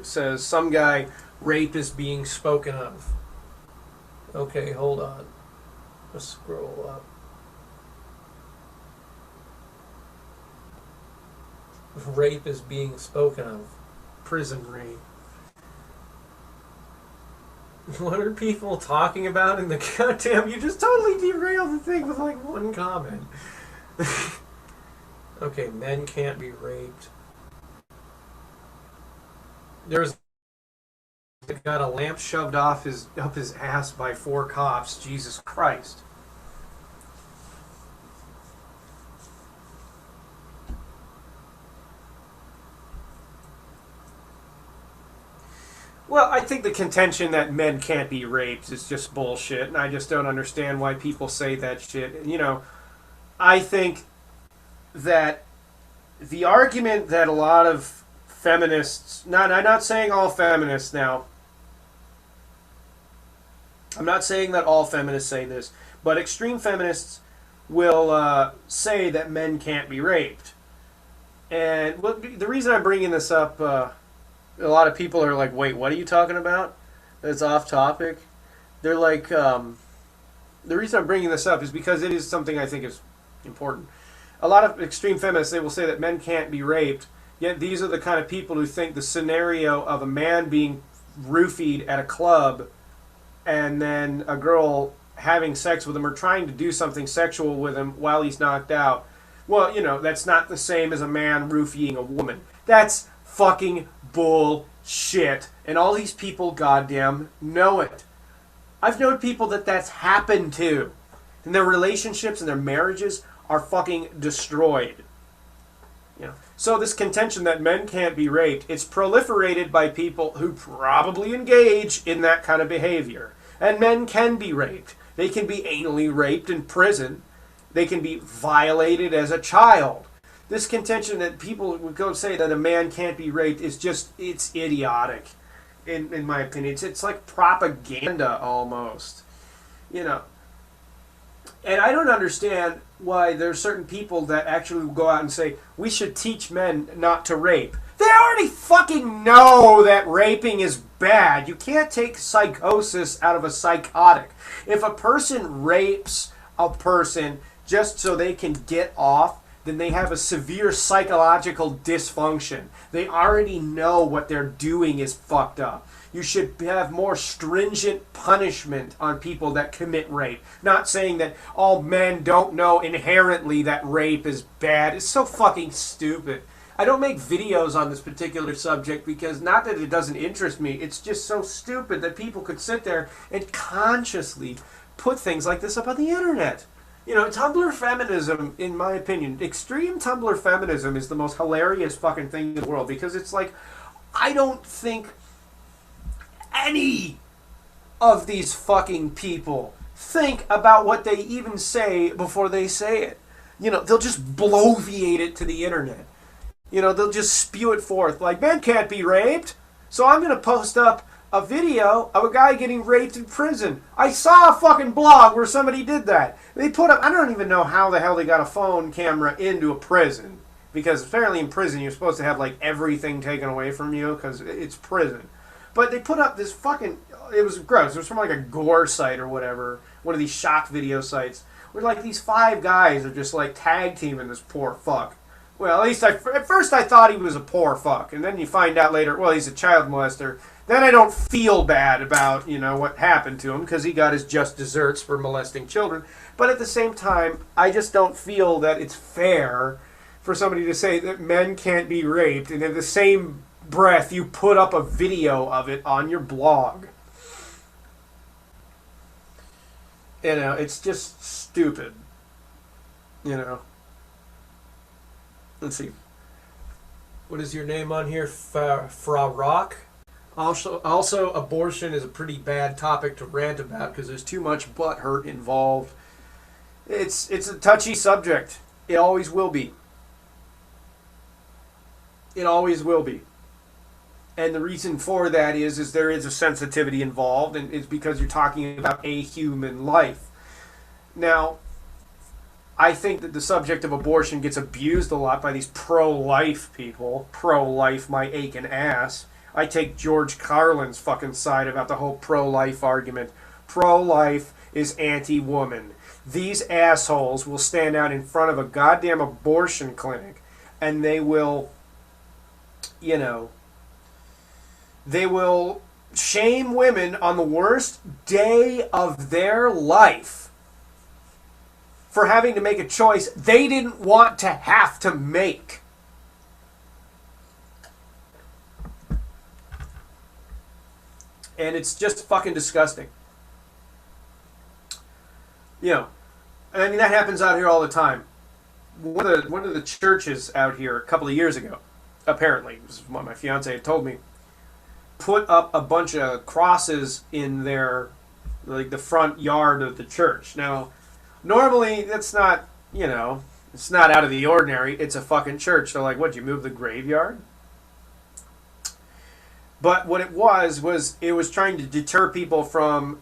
says, some guy rape is being spoken of. Okay, hold on. Let's scroll up. Rape is being spoken of. Prison rape. What are people talking about in the goddamn... You just totally derailed the thing with like one comment. Okay, men can't be raped. There's got a lamp shoved up his ass by 4 cops. Jesus Christ. Well, I think the contention that men can't be raped is just bullshit, and I just don't understand why people say that shit. I think that the argument that a lot of feminists... I'm not saying all feminists now. I'm not saying that all feminists say this, but extreme feminists will say that men can't be raped. And the reason I'm bringing this up... a lot of people are like, wait, what are you talking about? It's off topic. They're like, the reason I'm bringing this up is because it is something I think is important. A lot of extreme feminists, they will say that men can't be raped, yet these are the kind of people who think the scenario of a man being roofied at a club and then a girl having sex with him or trying to do something sexual with him while he's knocked out, well, that's not the same as a man roofying a woman. That's fucking bullshit. And all these people goddamn know it. I've known people that's happened to. And their relationships and their marriages are fucking destroyed. So this contention that men can't be raped, it's proliferated by people who probably engage in that kind of behavior. And men can be raped. They can be anally raped in prison. They can be violated as a child. This contention that people would go say that a man can't be raped is it's idiotic, in my opinion. It's like propaganda almost, And I don't understand why there's certain people that actually will go out and say, we should teach men not to rape. They already fucking know that raping is bad. You can't take psychosis out of a psychotic. If a person rapes a person just so they can get off, then they have a severe psychological dysfunction. They already know what they're doing is fucked up. You should have more stringent punishment on people that commit rape. Not saying that all men don't know inherently that rape is bad. It's so fucking stupid. I don't make videos on this particular subject because not that it doesn't interest me, it's just so stupid that people could sit there and consciously put things like this up on the internet. Tumblr feminism, in my opinion, extreme Tumblr feminism is the most hilarious fucking thing in the world, because it's like, I don't think any of these fucking people think about what they even say before they say it. They'll just bloviate it to the internet. You know, they'll just spew it forth like, men can't be raped. So I'm going to post up a video of a guy getting raped in prison. I saw a fucking blog where somebody did that. They put up, I don't even know how the hell they got a phone camera into a prison. Because apparently in prison you're supposed to have like everything taken away from you because it's prison. But they put up this fucking, it was gross. It was from like a gore site or whatever. One of these shock video sites. Where like these 5 guys are just like tag teaming this poor fuck. Well, at least at first I thought he was a poor fuck. And then you find out later, well, he's a child molester. Then I don't feel bad about, you know, what happened to him because he got his just desserts for molesting children. But at the same time, I just don't feel that it's fair for somebody to say that men can't be raped. And in the same breath, you put up a video of it on your blog. You know, it's just stupid. You know. Let's see. What is your name on here? Rock. Also, abortion is a pretty bad topic to rant about because there's too much butt hurt involved. It's a touchy subject. It always will be. It always will be. And the reason for that is there is a sensitivity involved, and it's because you're talking about a human life. Now, I think that the subject of abortion gets abused a lot by these pro-life people. Pro-life, my aching ass. I take George Carlin's fucking side about the whole pro-life argument. Pro-life is anti-woman. These assholes will stand out in front of a goddamn abortion clinic and they will, you know, they will shame women on the worst day of their life for having to make a choice they didn't want to have to make. And it's just fucking disgusting. You know, I mean, that happens out here all the time. One of the churches out here a couple of years ago, apparently, this is what my fiance had told me, put up a bunch of crosses in their, like, the front yard of the church. Now, normally, that's not, you know, it's not out of the ordinary. It's a fucking church. They're like, what, you move the graveyard? But what it was it was trying to deter people from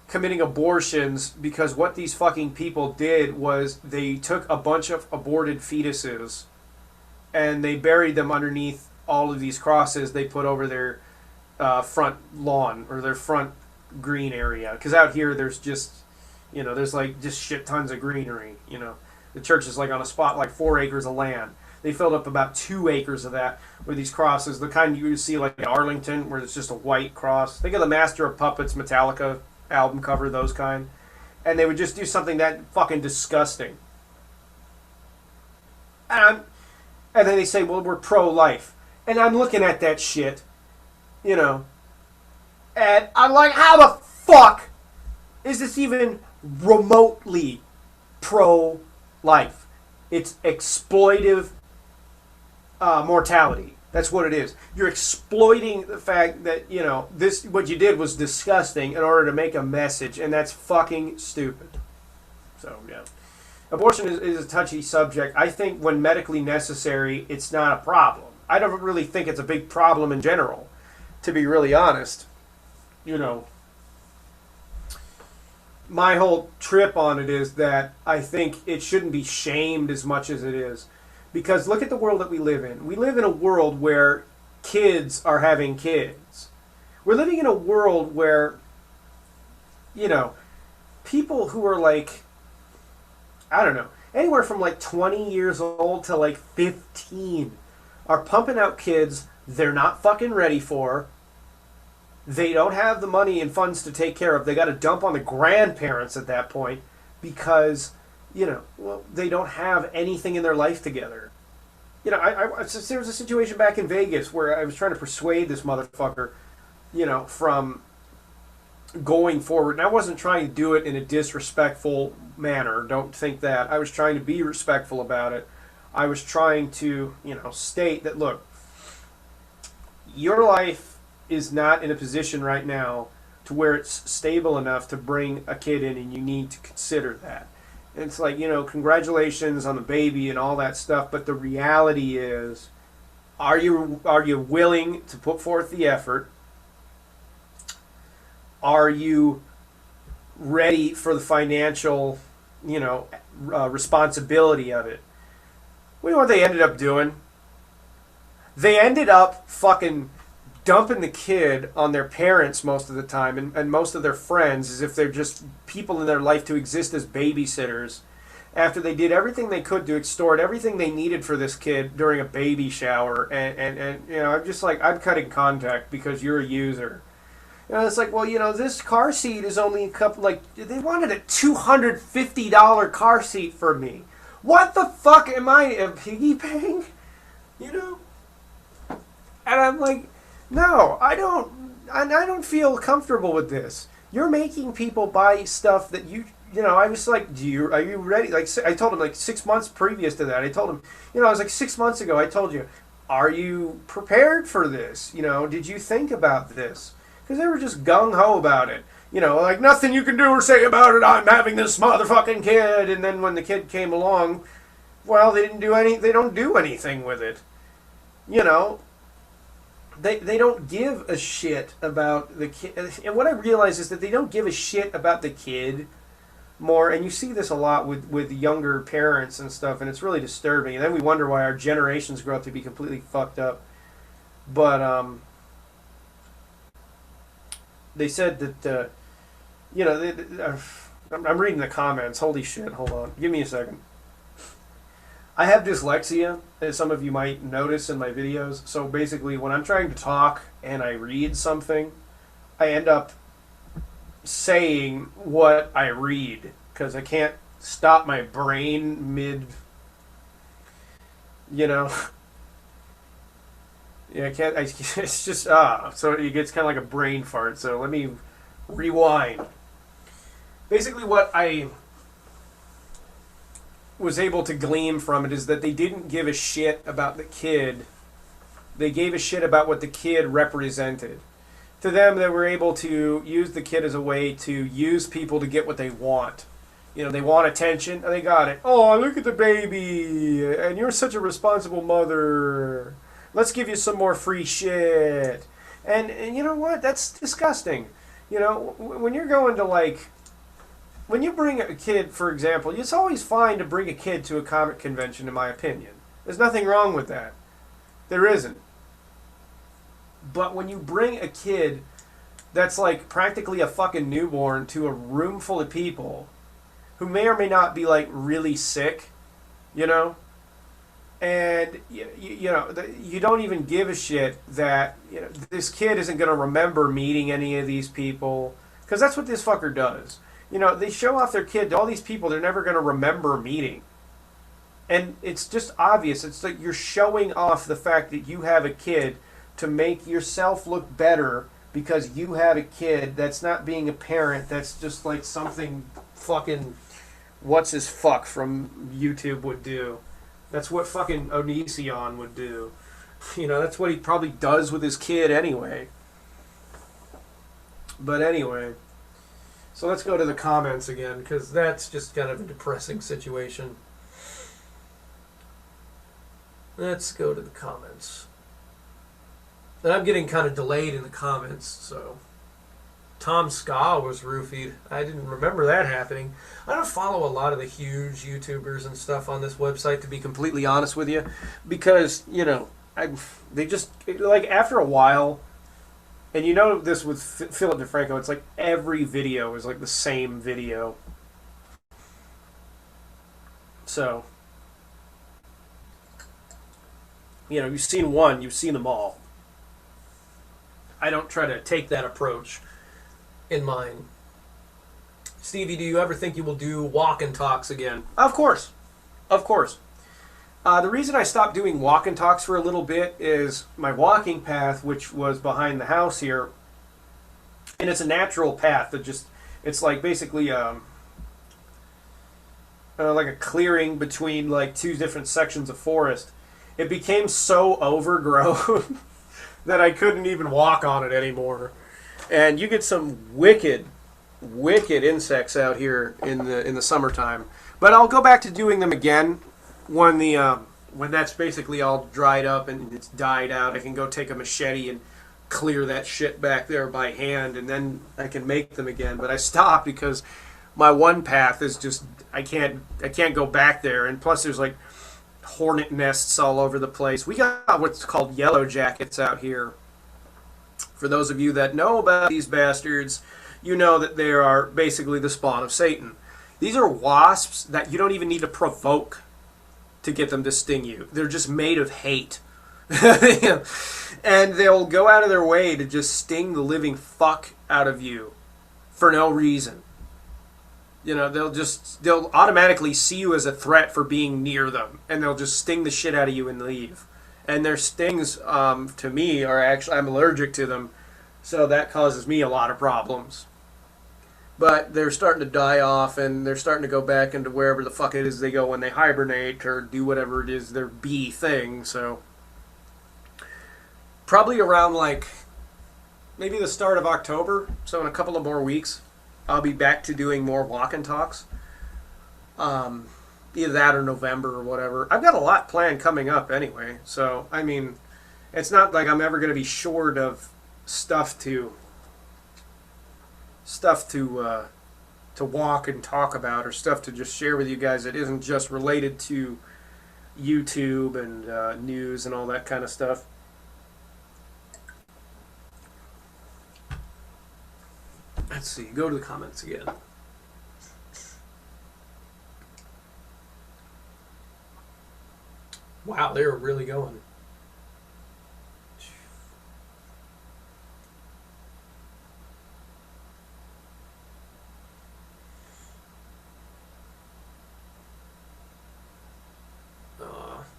committing abortions because what these fucking people did was they took a bunch of aborted fetuses and they buried them underneath all of these crosses they put over their front lawn or their front green area. Because out here there's just, you know, there's like just shit tons of greenery, you know. The church is like on a spot like 4 acres of land. They filled up about 2 acres of that with these crosses, the kind you see like in Arlington where it's just a white cross. Think of the Master of Puppets Metallica album cover, those kind. And they would just do something that fucking disgusting. And then they say, well, we're pro-life. And I'm looking at that shit, you know, and I'm like, how the fuck is this even remotely pro-life? It's exploitive mortality. That's what it is. You're exploiting the fact that, you know, this, what you did was disgusting in order to make a message, and that's fucking stupid. So, yeah. Abortion is a touchy subject. I think when medically necessary, it's not a problem. I don't really think it's a big problem in general, to be really honest. You know, my whole trip on it is that I think it shouldn't be shamed as much as it is. Because look at the world that we live in. We live in a world where kids are having kids. We're living in a world where, you know, people who are like, I don't know, anywhere from like 20 years old to like 15 are pumping out kids they're not fucking ready for. They don't have the money and funds to take care of. They got to dump on the grandparents at that point because, you know, well, they don't have anything in their life together. You know, there was a situation back in Vegas where I was trying to persuade this motherfucker, you know, from going forward. And I wasn't trying to do it in a disrespectful manner. Don't think that. I was trying to be respectful about it. I was trying to, you know, state that, look, your life is not in a position right now to where it's stable enough to bring a kid in, and you need to consider that. And it's like, congratulations on the baby and all that stuff. But the reality is, are you willing to put forth the effort? Are you ready for the financial, responsibility of it? You know what they ended up doing? They ended up fucking dumping the kid on their parents most of the time, and most of their friends, as if they're just people in their life to exist as babysitters, after they did everything they could to extort everything they needed for this kid during a baby shower. And I'm just like, I'm cutting contact because you're a user. It's like, well, this car seat is only a couple, they wanted a $250 car seat for me. What the fuck am I, a piggy bank? And I'm like, no, I don't feel comfortable with this. You're making people buy stuff that I was like, are you ready? Like, I told him, like, 6 months previous to that, I told him, I was like, 6 months ago, I told you, are you prepared for this? Did you think about this? Because they were just gung-ho about it. Like, nothing you can do or say about it, I'm having this motherfucking kid. And then when the kid came along, well, they don't do anything with it. They don't give a shit about the kid. And what I realize is that they don't give a shit about the kid more. And you see this a lot with younger parents and stuff, and it's really disturbing. And then we wonder why our generations grow up to be completely fucked up. But, they said that, I'm reading the comments. Holy shit, hold on. Give me a second. I have dyslexia, as some of you might notice in my videos. So basically, when I'm trying to talk and I read something, I end up saying what I read, because I can't stop my brain mid, Yeah, I can't. It's just so it gets kind of like a brain fart. So let me rewind. Basically, what I was able to glean from it is that they didn't give a shit about the kid. They gave a shit about what the kid represented. To them, they were able to use the kid as a way to use people to get what they want. They want attention, and they got it. Oh, look at the baby, and you're such a responsible mother. Let's give you some more free shit. And you know what? That's disgusting. When you're going to, when you bring a kid, for example, it's always fine to bring a kid to a comic convention, in my opinion. There's nothing wrong with that. There isn't. But when you bring a kid that's like practically a fucking newborn to a room full of people who may or may not be really sick, and you don't even give a shit that this kid isn't going to remember meeting any of these people, because that's what this fucker does. They show off their kid to all these people they're never going to remember meeting, and it's just obvious. It's like you're showing off the fact that you have a kid to make yourself look better because you had a kid. That's not being a parent. That's just like something fucking what's his fuck from YouTube would do. That's what fucking Onision would do. That's what he probably does with his kid anyway. But anyway, so let's go to the comments again, because that's just kind of a depressing situation. Let's go to the comments. And I'm getting kind of delayed in the comments, so... Tom Ska was roofied. I didn't remember that happening. I don't follow a lot of the huge YouTubers and stuff on this website, to be completely honest with you, because, they just, after a while, and this with Philip DeFranco, it's like every video is like the same video. So, you've seen one, you've seen them all. I don't try to take that approach in mind. Stevie, do you ever think you will do walk and talks again? Of course. The reason I stopped doing walk and talks for a little bit is my walking path, which was behind the house here, and it's a natural path that it's like basically like a clearing between two different sections of forest. It became so overgrown that I couldn't even walk on it anymore. And you get some wicked wicked insects out here in the summertime. But I'll go back to doing them again when when that's basically all dried up and it's died out. I can go take a machete and clear that shit back there by hand, and then I can make them again. But I stopped because my one path is just I can't go back there, and plus there's like hornet nests all over the place. We got what's called yellow jackets out here. For those of you that know about these bastards, you know that they are basically the spawn of Satan. These are wasps that you don't even need to provoke to get them to sting you. They're just made of hate. And they'll go out of their way to just sting the living fuck out of you for no reason. You know, they'll automatically see you as a threat for being near them, and they'll just sting the shit out of you and leave. And their stings, to me, are actually, I'm allergic to them, so that causes me a lot of problems. But they're starting to die off, and they're starting to go back into wherever the fuck it is they go when they hibernate or do whatever it is their bee thing. So probably around like maybe the start of October, so in a couple of more weeks, I'll be back to doing more walk and talks. Either that or November or whatever. I've got a lot planned coming up anyway, so I mean, it's not like I'm ever going to be short of stuff to walk and talk about, or stuff to just share with you guys that isn't just related to YouTube and news and all that kind of stuff. Let's see, go to the comments again. Wow, they were really going.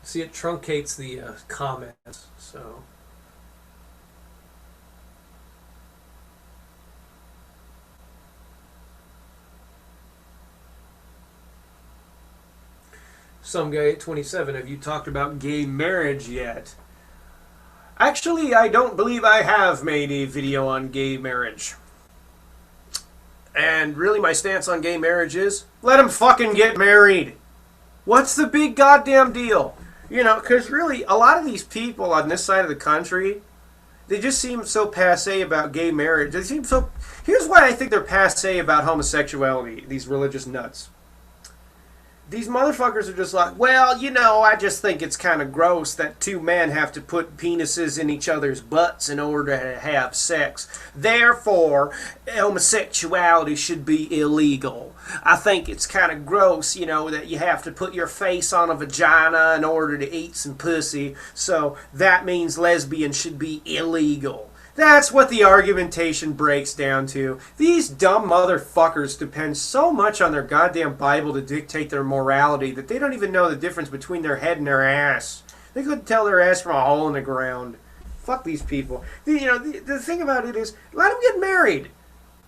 See, it truncates the comments, so. Someguy827, have you talked about gay marriage yet? Actually, I don't believe I have made a video on gay marriage. And really my stance on gay marriage is, let them fucking get married. What's the big goddamn deal? You know, because really, a lot of these people on this side of the country, they just seem so passé about gay marriage. They seem so... Here's why I think they're passé about homosexuality, these religious nuts. These motherfuckers are just like, well, you know, I just think it's kind of gross that two men have to put penises in each other's butts in order to have sex. Therefore, homosexuality should be illegal. I think it's kind of gross, you know, that you have to put your face on a vagina in order to eat some pussy. So that means lesbian should be illegal. That's what the argumentation breaks down to. These dumb motherfuckers depend so much on their goddamn Bible to dictate their morality that they don't even know the difference between their head and their ass. They couldn't tell their ass from a hole in the ground. Fuck these people. You know, the thing about it is, let them get married.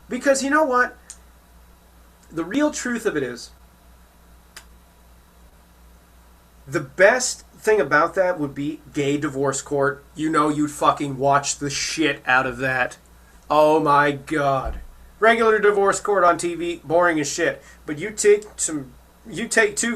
Because you know what? The real truth of it is, the best thing about that would be gay divorce court. You know, you'd fucking watch the shit out of that. Oh my god. Regular divorce court on TV, boring as shit. But you take two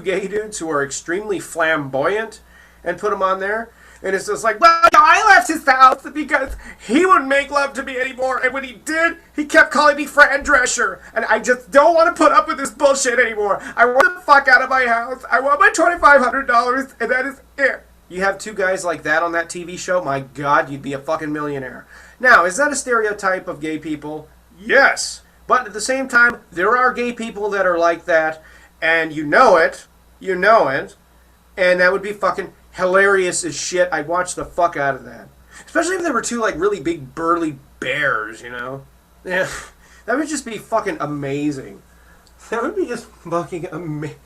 gay dudes who are extremely flamboyant and put them on there, and it's just like, well, I left his house because he wouldn't make love to me anymore, and when he did, he kept calling me Fran Drescher, and I just don't want to put up with this bullshit anymore. I want the fuck out of my house. I want my $2,500, and that is it. You have two guys like that on that TV show, my god, you'd be a fucking millionaire. Now, is that a stereotype of gay people? Yes. But at the same time, there are gay people that are like that, and you know it, and that would be fucking hilarious as shit. I'd watch the fuck out of that. Especially if there were two, like, really big burly bears, you know? Yeah, that would just be fucking amazing. That would be just fucking amazing.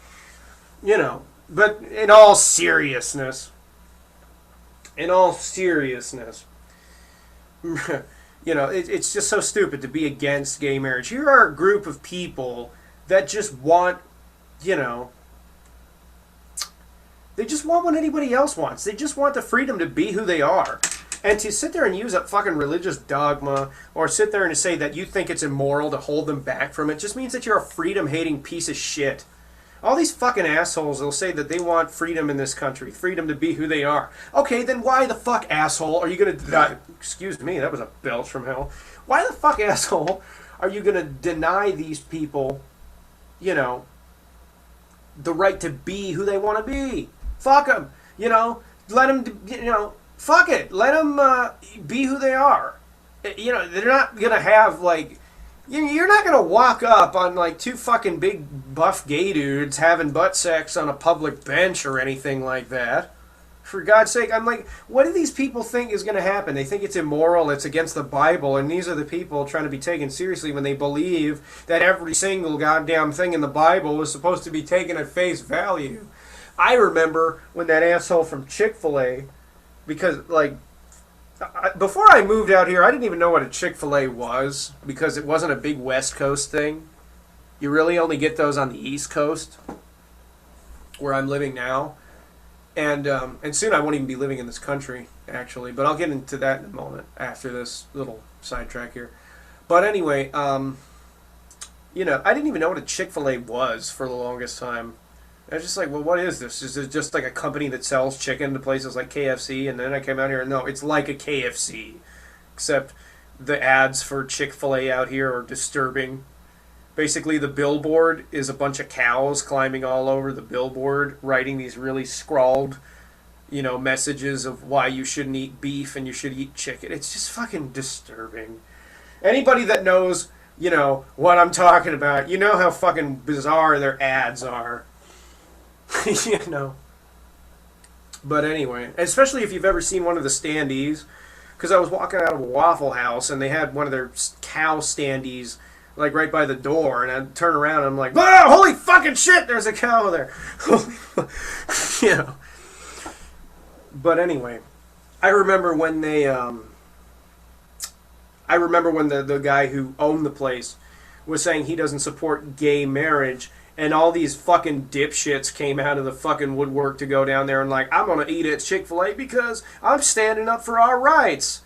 You know, but in all seriousness, you know, it's just so stupid to be against gay marriage. Here are a group of people that just want, you know, they just want what anybody else wants. They just want the freedom to be who they are. And to sit there and use a fucking religious dogma, or sit there and say that you think it's immoral to hold them back from it, just means that you're a freedom-hating piece of shit. All these fucking assholes, they'll say that they want freedom in this country, freedom to be who they are. Okay, then why the fuck, asshole, are you going to... excuse me, that was a belch from hell. Why the fuck, asshole, are you going to deny these people, you know, the right to be who they want to be? Fuck them, you know, let them, you know, fuck it, let them be who they are. You know, they're not going to have, like... You're not going to walk up on, like, two fucking big buff gay dudes having butt sex on a public bench or anything like that. For God's sake, I'm like, what do these people think is going to happen? They think it's immoral, it's against the Bible, and these are the people trying to be taken seriously when they believe that every single goddamn thing in the Bible is supposed to be taken at face value. I remember when that asshole from Chick-fil-A, because, like, before I moved out here, I didn't even know what a Chick-fil-A was because it wasn't a big West Coast thing. You really only get those on the East Coast, where I'm living now. And soon I won't even be living in this country, actually. But I'll get into that in a moment after this little sidetrack here. But anyway, you know, I didn't even know what a Chick-fil-A was for the longest time. I was just like, well, what is this? Is it just like a company that sells chicken to places like KFC? And then I came out here and no, it's like a KFC. Except the ads for Chick-fil-A out here are disturbing. Basically, the billboard is a bunch of cows climbing all over the billboard, writing these really scrawled, you know, messages of why you shouldn't eat beef and you should eat chicken. It's just fucking disturbing. Anybody that knows, you know, what I'm talking about, you know how fucking bizarre their ads are. You know. But anyway, especially if you've ever seen one of the standees, because I was walking out of a Waffle House and they had one of their cow standees like right by the door, and I'd turn around and I'm like, oh, holy fucking shit, there's a cow there. You know. But anyway, I remember when they the guy who owned the place was saying he doesn't support gay marriage. And all these fucking dipshits came out of the fucking woodwork to go down there and like, I'm going to eat at Chick-fil-A because I'm standing up for our rights.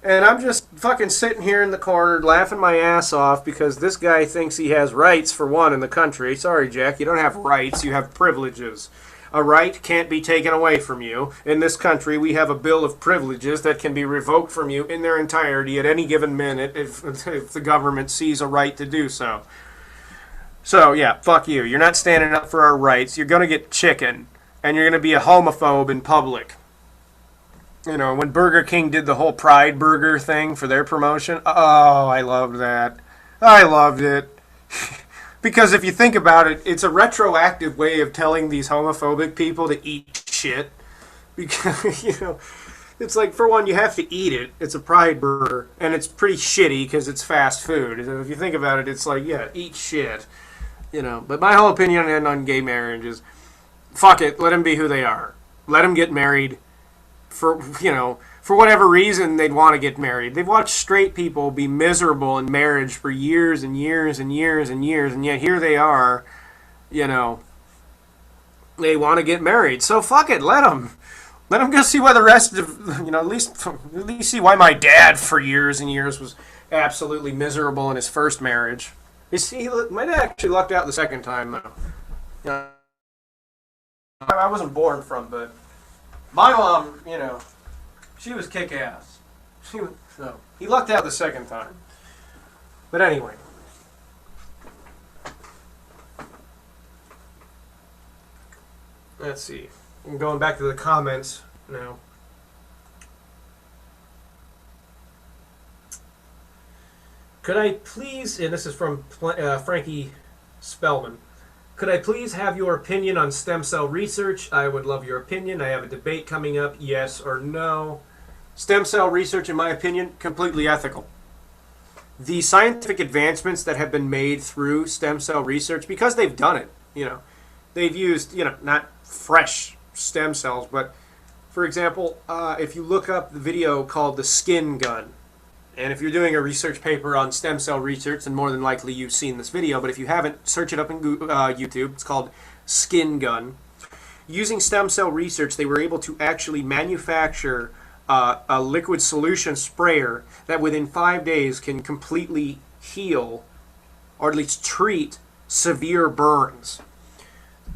And I'm just fucking sitting here in the corner laughing my ass off because this guy thinks he has rights for one in the country. Sorry, Jack, you don't have rights, you have privileges. A right can't be taken away from you. In this country, we have a bill of privileges that can be revoked from you in their entirety at any given minute if the government sees a right to do so. So, yeah, fuck you. You're not standing up for our rights. You're going to get chicken. And you're going to be a homophobe in public. You know, when Burger King did the whole Pride Burger thing for their promotion, oh, I loved that. I loved it. Because if you think about it, it's a retroactive way of telling these homophobic people to eat shit. Because, you know, it's like, for one, you have to eat it. It's a Pride Burger. And it's pretty shitty because it's fast food. If you think about it, it's like, yeah, eat shit. You know, but my whole opinion on gay marriage is, fuck it, let them be who they are. Let them get married for, you know, for whatever reason they'd want to get married. They've watched straight people be miserable in marriage for years and years and years and years, and yet here they are, you know, they want to get married. So fuck it, let them. Let them go see why the rest of, you know, at least see why my dad for years and years was absolutely miserable in his first marriage. You see, my dad actually lucked out the second time, though. You know, I wasn't born from, but my mom, you know, she was kick-ass. So he lucked out the second time. But anyway. Let's see. I'm going back to the comments now. Could I please, and this is from Frankie Spellman, could I please have your opinion on stem cell research? I would love your opinion. I have a debate coming up, yes or no. Stem cell research, in my opinion, completely ethical. The scientific advancements that have been made through stem cell research, because they've done it, you know, they've used, you know, not fresh stem cells, but for example, if you look up the video called The Skin Gun, and if you're doing a research paper on stem cell research, then more than likely you've seen this video. But if you haven't, search it up in YouTube. It's called Skin Gun. Using stem cell research, they were able to actually manufacture a liquid solution sprayer that within 5 days can completely heal or at least treat severe burns.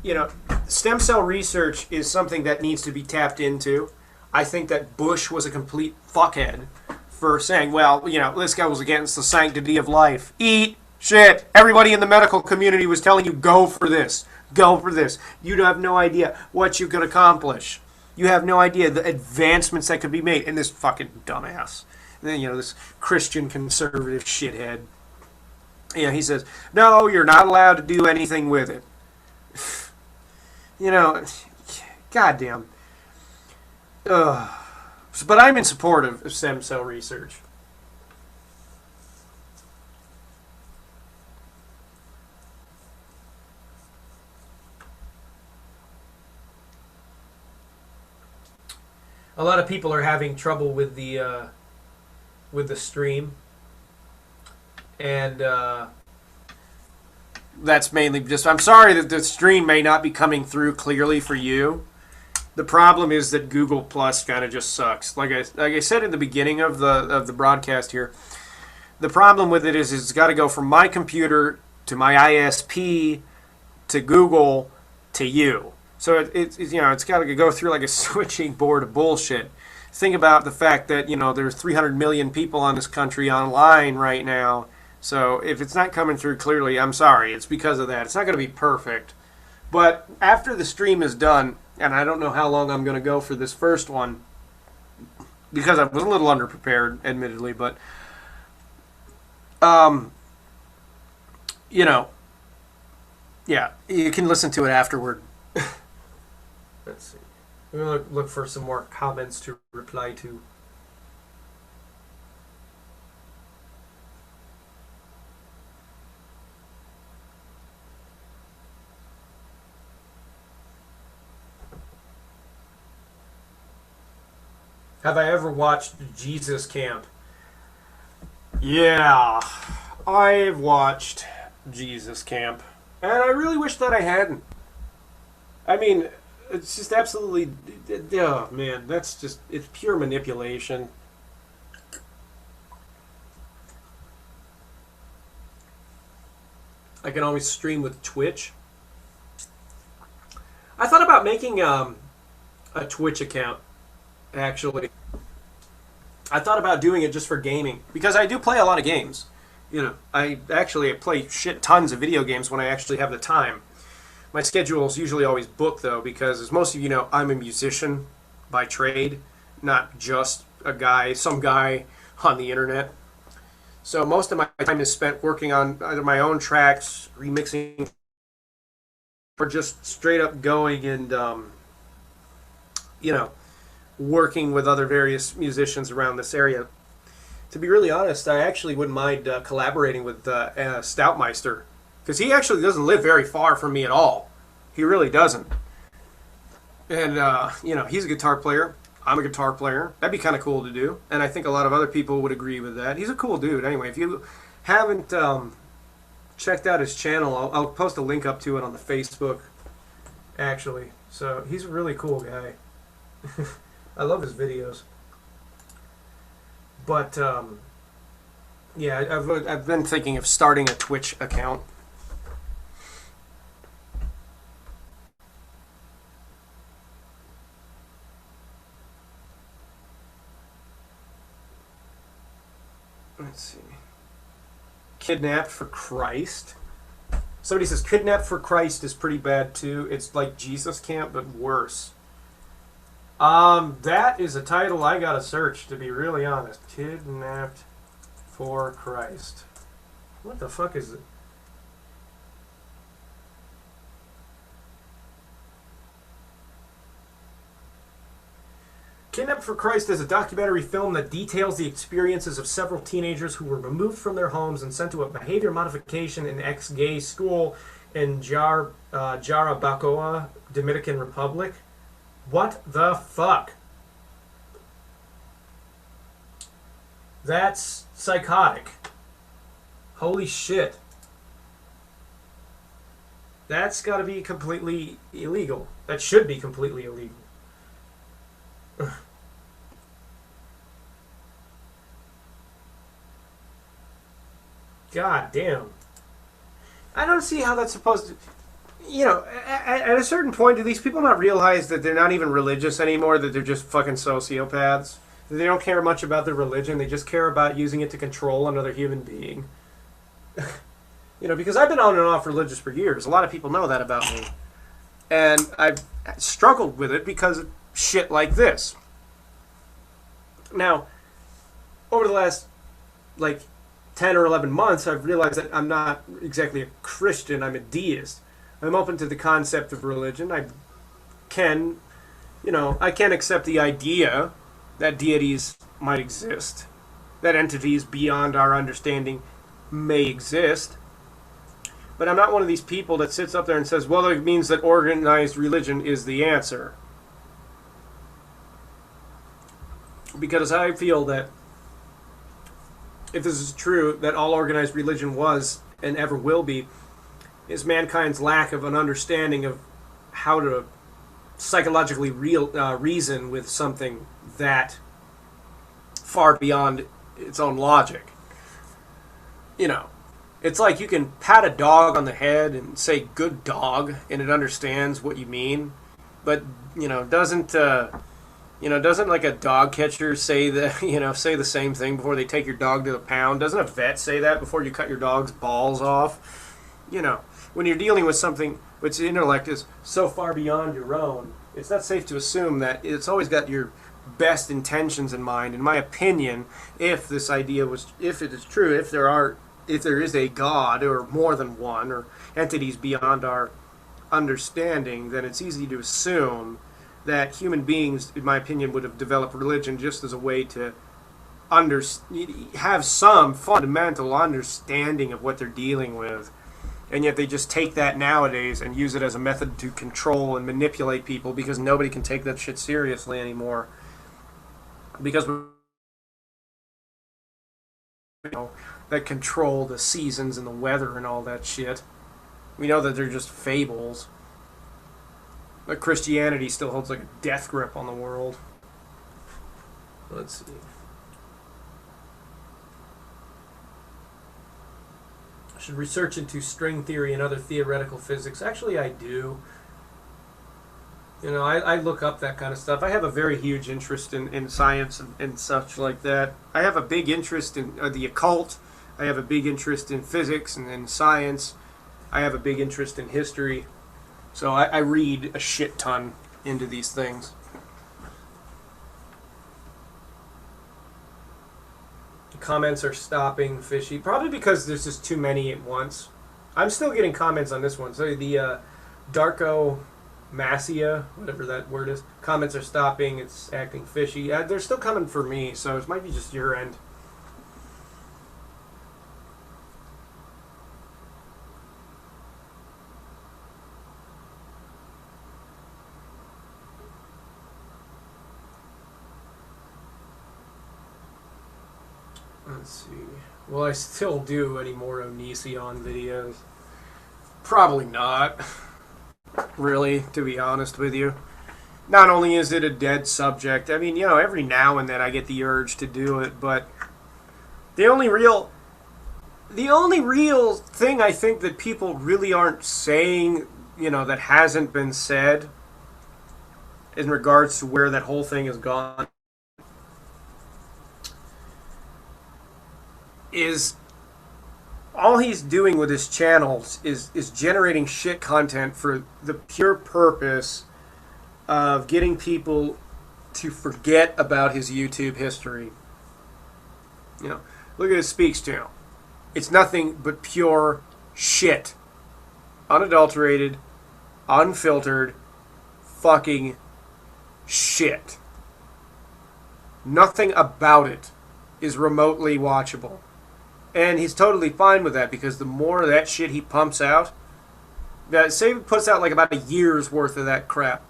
You know, stem cell research is something that needs to be tapped into. I think that Bush was a complete fuckhead for saying, well, you know, this guy was against the sanctity of life. Eat shit. Everybody in the medical community was telling you, go for this. Go for this. You have no idea what you could accomplish. You have no idea the advancements that could be made. And this fucking dumbass, and then, you know, this Christian conservative shithead, you know, he says, no, you're not allowed to do anything with it. You know, goddamn. But I'm in support of stem cell research. A lot of people are having trouble with the stream, and that's mainly just, I'm sorry that the stream may not be coming through clearly for you. The problem is that Google Plus kind of just sucks. Like I said in the beginning of the broadcast here, the problem with it is it's got to go from my computer to my ISP to Google to you. So it's you know, it's got to go through like a switching board of bullshit. Think about the fact that, you know, there's 300 million people on this country online right now. So if it's not coming through clearly, I'm sorry. It's because of that. It's not going to be perfect. But after the stream is done, and I don't know how long I'm going to go for this first one, because I was a little underprepared, admittedly, but you know, yeah, you can listen to it afterward. Let's see. We're going to look for some more comments to reply to. Have I ever watched Jesus Camp? Yeah, I've watched Jesus Camp. And I really wish that I hadn't. I mean, it's just absolutely, oh man, that's just, it's pure manipulation. I can always stream with Twitch. I thought about making a Twitch account, actually. I thought about doing it just for gaming, because I do play a lot of games. You know, I play shit tons of video games when I actually have the time. My schedule is usually always booked, though, because as most of you know, I'm a musician by trade, not just some guy on the internet. So most of my time is spent working on either my own tracks, remixing, or just straight up going and, you know, working with other various musicians around this area. To be really honest, I actually wouldn't mind collaborating with Stoutmeister, because he actually doesn't live very far from me at all. He really doesn't. And, you know, he's a guitar player. I'm a guitar player. That'd be kind of cool to do. And I think a lot of other people would agree with that. He's a cool dude. Anyway, if you haven't checked out his channel, I'll post a link up to it on the Facebook, actually. So he's a really cool guy. I love his videos. But, yeah, I've been thinking of starting a Twitch account. Let's see. Kidnapped for Christ. Somebody says Kidnapped for Christ is pretty bad too. It's like Jesus Camp, but worse. That is a title I gotta search, to be really honest. Kidnapped for Christ. What the fuck is it? Kidnapped for Christ is a documentary film that details the experiences of several teenagers who were removed from their homes and sent to a behavior modification and ex-gay school in Jarabacoa, Dominican Republic. What the fuck? That's psychotic. Holy shit. That's gotta be completely illegal. That should be completely illegal. God damn. I don't see how that's supposed to. At a certain point, do these people not realize that they're not even religious anymore? That they're just fucking sociopaths? That they don't care much about their religion. They just care about using it to control another human being. Because I've been on and off religious for years. A lot of people know that about me. And I've struggled with it because of shit like this. Now, over the last, 10 or 11 months, I've realized that I'm not exactly a Christian. I'm a deist. I'm open to the concept of religion. I can accept the idea that deities might exist, that entities beyond our understanding may exist. But I'm not one of these people that sits up there and says, well, it means that organized religion is the answer. Because I feel that if this is true, that all organized religion was and ever will be, is mankind's lack of an understanding of how to psychologically reason with something that far beyond its own logic. It's like you can pat a dog on the head and say "good dog" and it understands what you mean, but doesn't like a dog catcher say the same thing before they take your dog to the pound? Doesn't a vet say that before you cut your dog's balls off? When you're dealing with something which intellect is so far beyond your own, it's not safe to assume that it's always got your best intentions in mind. In my opinion, if it is true, if there is a God or more than one or entities beyond our understanding, then it's easy to assume that human beings, in my opinion, would have developed religion just as a way to have some fundamental understanding of what they're dealing with. And yet they just take that nowadays and use it as a method to control and manipulate people because nobody can take that shit seriously anymore. Because that control the seasons and the weather and all that shit. We know that they're just fables. But Christianity still holds like a death grip on the world. Let's see. I should research into string theory and other theoretical physics. Actually, I do. I look up that kind of stuff. I have a very huge interest in science and such like that. I have a big interest in the occult. I have a big interest in physics and in science. I have a big interest in history. So I read a shit ton into these things. The comments are stopping fishy. Probably because there's just too many at once. I'm still getting comments on this one. So the Darko Massia, whatever that word is, comments are stopping. It's acting fishy. They're still coming for me, so it might be just your end. Let's see. Will I still do any more Onision videos? Probably not. Really, to be honest with you. Not only is it a dead subject, I mean, every now and then I get the urge to do it, but the only real thing I think that people really aren't saying, that hasn't been said in regards to where that whole thing has gone is all he's doing with his channels is generating shit content for the pure purpose of getting people to forget about his YouTube history. Look at his Speaks channel. It's nothing but pure shit. Unadulterated, unfiltered, fucking shit. Nothing about it is remotely watchable. And he's totally fine with that because the more of that shit he pumps out, say he puts out like about a year's worth of that crap,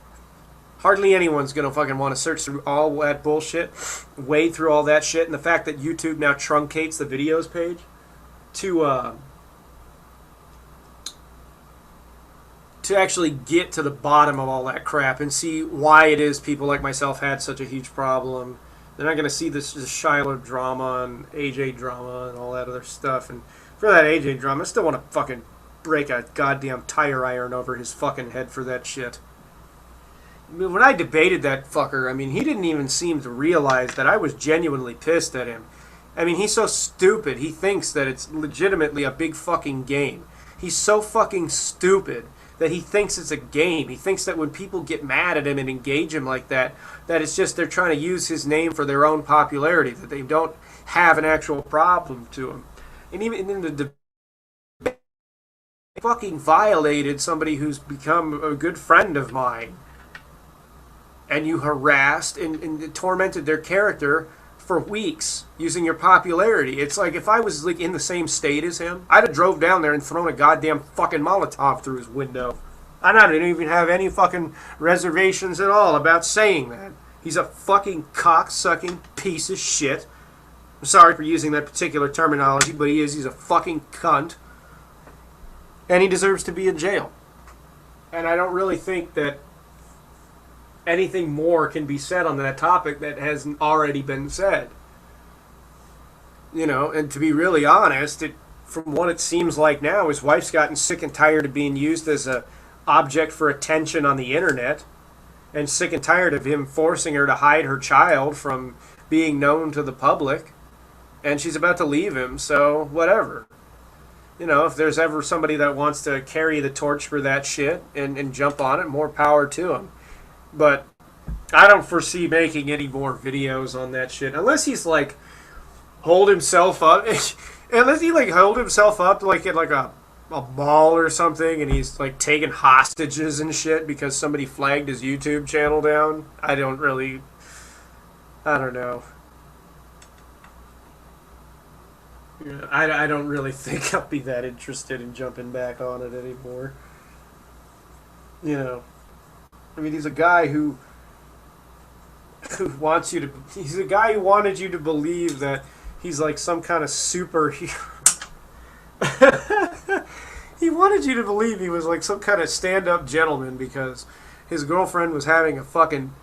hardly anyone's going to fucking want to search through all that bullshit, wade through all that shit, and the fact that YouTube now truncates the videos page to actually get to the bottom of all that crap and see why it is people like myself had such a huge problem. They're not going to see this Shiloh drama and AJ drama and all that other stuff and For that AJ drama, I still want to fucking break a goddamn tire iron over his fucking head for that shit. I mean, when I debated that fucker, I mean, he didn't even seem to realize that I was genuinely pissed at him. I mean, he's so stupid. He thinks that it's legitimately a big fucking game. He's so fucking stupid that he thinks it's a game. He thinks that when people get mad at him and engage him like that, that it's just they're trying to use his name for their own popularity, that they don't have an actual problem to him. And even in the debate, fucking violated somebody who's become a good friend of mine. And you harassed and tormented their character for weeks using your popularity. It's like if I was like in the same state as him, I'd have drove down there and thrown a goddamn fucking Molotov through his window. I didn't even have any fucking reservations at all about saying that. He's a fucking cock-sucking piece of shit. I'm sorry for using that particular terminology, but he is. He's a fucking cunt. And he deserves to be in jail. And I don't really think that anything more can be said on that topic that hasn't already been said. You know, and to be really honest, from what it seems like now, his wife's gotten sick and tired of being used as a object for attention on the internet, and sick and tired of him forcing her to hide her child from being known to the public, and she's about to leave him, so whatever. You know, if there's ever somebody that wants to carry the torch for that shit and jump on it, more power to him. But I don't foresee making any more videos on that shit unless he's like hold himself up. Unless he like hold himself up like at like a mall or something, and he's like taking hostages and shit because somebody flagged his YouTube channel down. I don't know. I don't really think I'll be that interested in jumping back on it anymore. You know. I mean, he's a guy who wants you to... He's a guy who wanted you to believe that he's like some kind of superhero. He wanted you to believe he was like some kind of stand-up gentleman because his girlfriend was having a fucking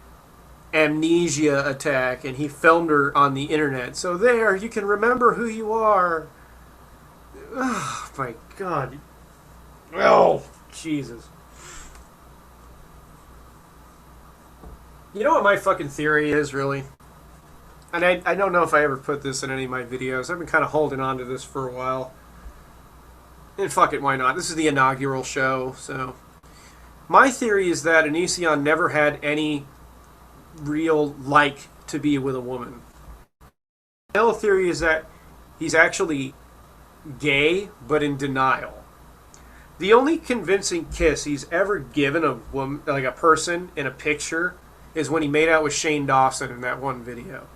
amnesia attack and he filmed her on the internet. So there, you can remember who you are. Oh, my God. Oh, Jesus. You know what my fucking theory is, really? And I don't know if I ever put this in any of my videos. I've been kind of holding on to this for a while. And fuck it, why not? This is the inaugural show, so... My theory is that Onision never had any real like to be with a woman. My other theory is that he's actually gay, but in denial. The only convincing kiss he's ever given a woman, like a person, in a picture is when he made out with Shane Dawson in that one video.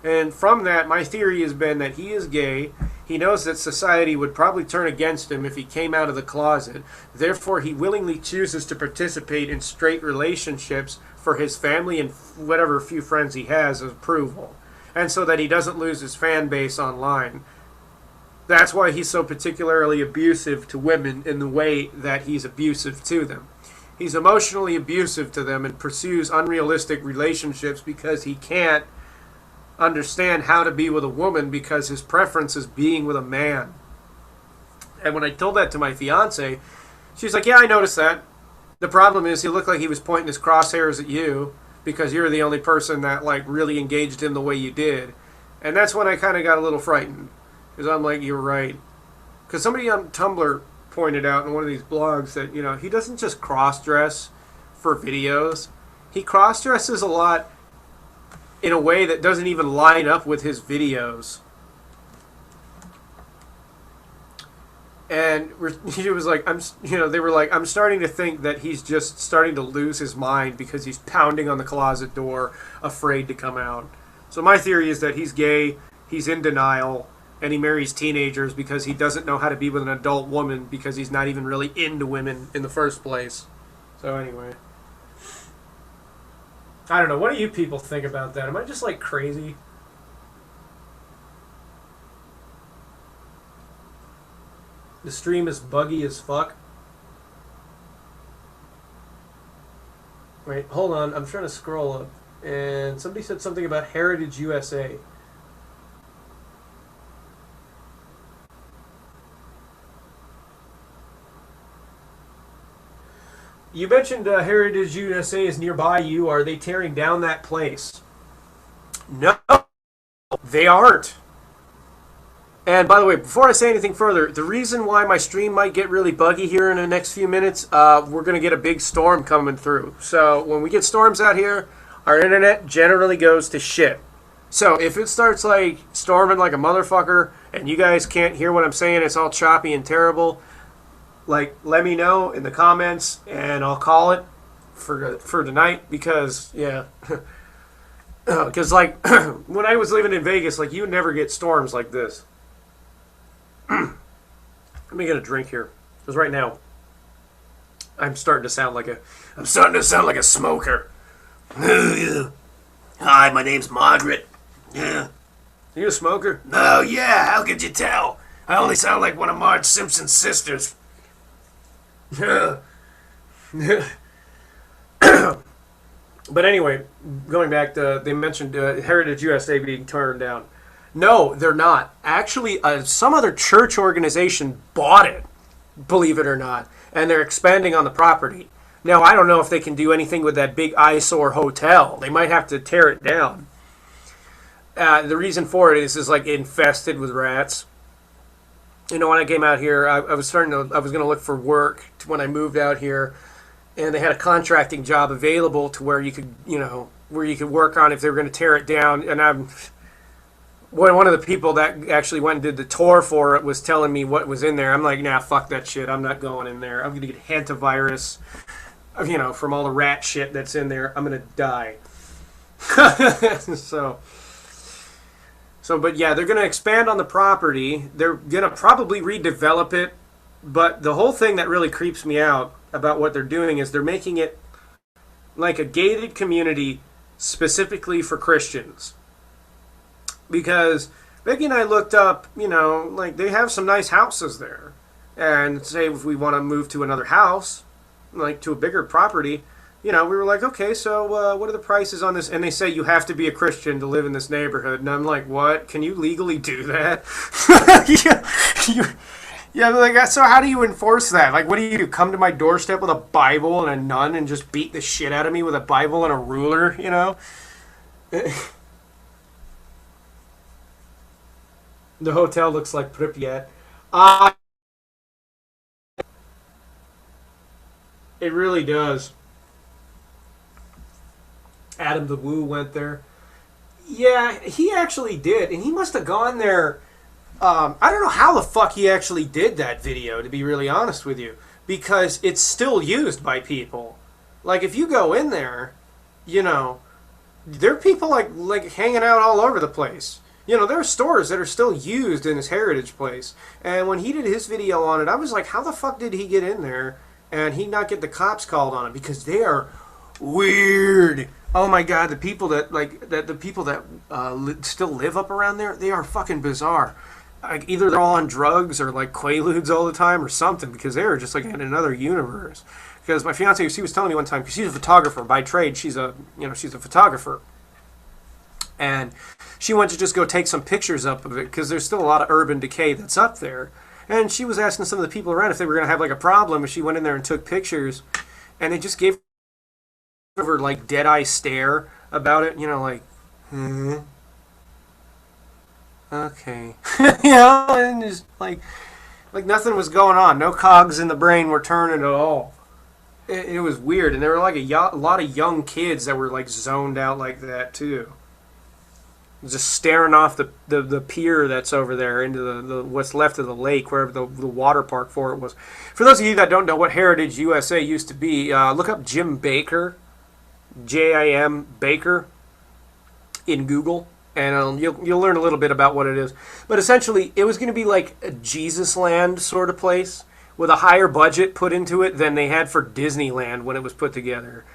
And from that, my theory has been that he is gay. He knows that society would probably turn against him if he came out of the closet. Therefore, he willingly chooses to participate in straight relationships for his family and whatever few friends he has as approval. And so that he doesn't lose his fan base online. That's why he's so particularly abusive to women in the way that he's abusive to them. He's emotionally abusive to them and pursues unrealistic relationships because he can't understand how to be with a woman because his preference is being with a man. And when I told that to my fiance, she's like, yeah, I noticed that. The problem is he looked like he was pointing his crosshairs at you because you're the only person that like really engaged him the way you did. And that's when I kind of got a little frightened because I'm like, you're right. Because somebody on Tumblr pointed out in one of these blogs that, you know, he doesn't just cross-dress for videos. He cross-dresses a lot in a way that doesn't even line up with his videos. And he was like, they were like, I'm starting to think that he's just starting to lose his mind because he's pounding on the closet door, afraid to come out. So my theory is that he's gay, he's in denial, and he marries teenagers because he doesn't know how to be with an adult woman because he's not even really into women in the first place. So anyway. I don't know. What do you people think about that? Am I just like crazy? The stream is buggy as fuck. Wait, hold on. I'm trying to scroll up. And somebody said something about Heritage USA. You mentioned Heritage USA is nearby you. Are they tearing down that place? No, they aren't. And by the way, before I say anything further, the reason why my stream might get really buggy here in the next few minutes, we're going to get a big storm coming through. So when we get storms out here, our internet generally goes to shit. So if it starts like storming like a motherfucker and you guys can't hear what I'm saying, it's all choppy and terrible, like let me know in the comments and I'll call it for tonight because yeah. Because like when I was living in Vegas, like you would never get storms like this. Let me get a drink here, because right now I'm starting to sound like a smoker. Hi, my name's Margaret. Yeah. You a smoker? Oh yeah. How could you tell? I only sound like one of Marge Simpson's sisters. But anyway, going back to, they mentioned Heritage USA being turned down. No, they're not. Actually, some other church organization bought it, believe it or not, and they're expanding on the property. Now, I don't know if they can do anything with that big eyesore hotel. They might have to tear it down. The reason for it is like infested with rats. You know, when I came out here, I was going to look for work when I moved out here, and they had a contracting job available to where you could, where you could work on if they were going to tear it down. And one of the people that actually went and did the tour for it was telling me what was in there. I'm like, nah, fuck that shit. I'm not going in there. I'm going to get hantavirus, from all the rat shit that's in there. I'm going to die. But yeah, they're going to expand on the property. They're going to probably redevelop it. But the whole thing that really creeps me out about what they're doing is they're making it like a gated community specifically for Christians. Because Becky and I looked up, like they have some nice houses there. And say if we want to move to another house, like to a bigger property, we were like, okay, so what are the prices on this? And they say you have to be a Christian to live in this neighborhood. And I'm like, what? Can you legally do that? Yeah, like, so how do you enforce that? Like, what do you do? Come to my doorstep with a Bible and a nun and just beat the shit out of me with a Bible and a ruler, The hotel looks like Pripyat. It really does. Adam the Woo went there. Yeah, he actually did. And he must have gone there. I don't know how the fuck he actually did that video, to be really honest with you. Because it's still used by people. Like, if you go in there, there are people like hanging out all over the place. There are stores that are still used in his heritage place. And when he did his video on it, I was like, how the fuck did he get in there and he not get the cops called on him? Because they are weird. Oh my god, the people that still live up around there, they are fucking bizarre. Like either they're all on drugs or like quaaludes all the time or something, because they are just like in another universe. Because my fiance, she was telling me one time, because she's a photographer by trade, she's a photographer. And she went to just go take some pictures up of it because there's still a lot of urban decay that's up there. And she was asking some of the people around if they were going to have like a problem. And she went in there and took pictures. And they just gave her like dead-eye stare about it. Like, okay. And just like nothing was going on. No cogs in the brain were turning at all. It was weird. And there were like a lot of young kids that were like zoned out like that too. Just staring off the pier that's over there into the what's left of the lake, wherever the water park for it was. For those of you that don't know what Heritage USA used to be, look up Jim Baker, Jim Baker, in Google, and you'll learn a little bit about what it is. But essentially, it was going to be like a Jesus Land sort of place with a higher budget put into it than they had for Disneyland when it was put together.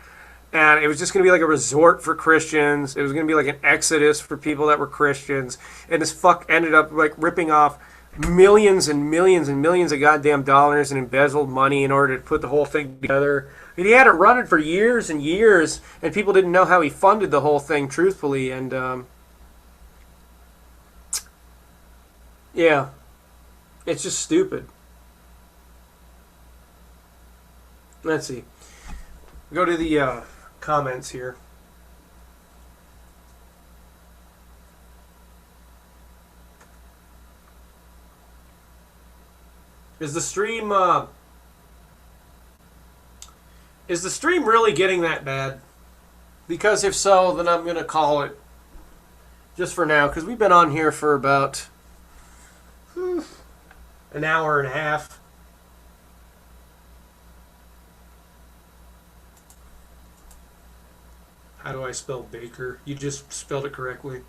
And it was just going to be like a resort for Christians. It was going to be like an exodus for people that were Christians. And this fuck ended up like ripping off millions and millions and millions of goddamn dollars and embezzled money in order to put the whole thing together. And he had it running for years and years, and people didn't know how he funded the whole thing, truthfully. And yeah, it's just stupid. Let's see. Go to the comments here. Is the stream really getting that bad? Because if so, then I'm going to call it just for now, because we've been on here for about an hour and a half. How do I spell Baker? You just spelled it correctly.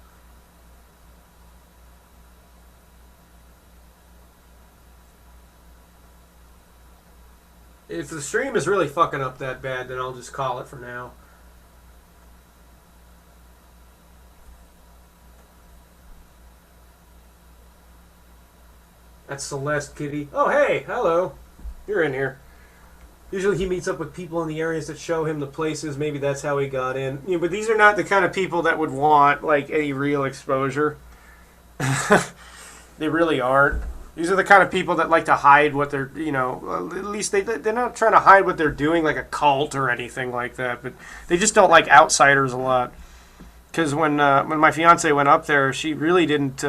If the stream is really fucking up that bad, then I'll just call it for now. That's Celeste, kitty. Oh, hey, hello. You're in here. Usually he meets up with people in the areas that show him the places. Maybe that's how he got in. You know, but these are not the kind of people that would want, like, any real exposure. They really aren't. These are the kind of people that like to hide what they're, you know, at least they're not trying to hide what they're doing like a cult or anything like that, but they just don't like outsiders a lot. Because when my fiance went up there, she really didn't,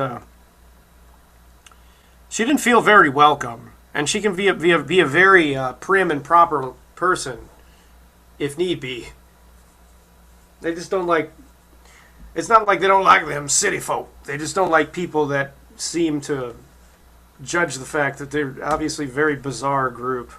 she didn't feel very welcome. And she can be a very prim and proper person, if need be. They just don't like, it's not like they don't like them city folk. They just don't like people that seem to judge the fact that they're obviously a very bizarre group.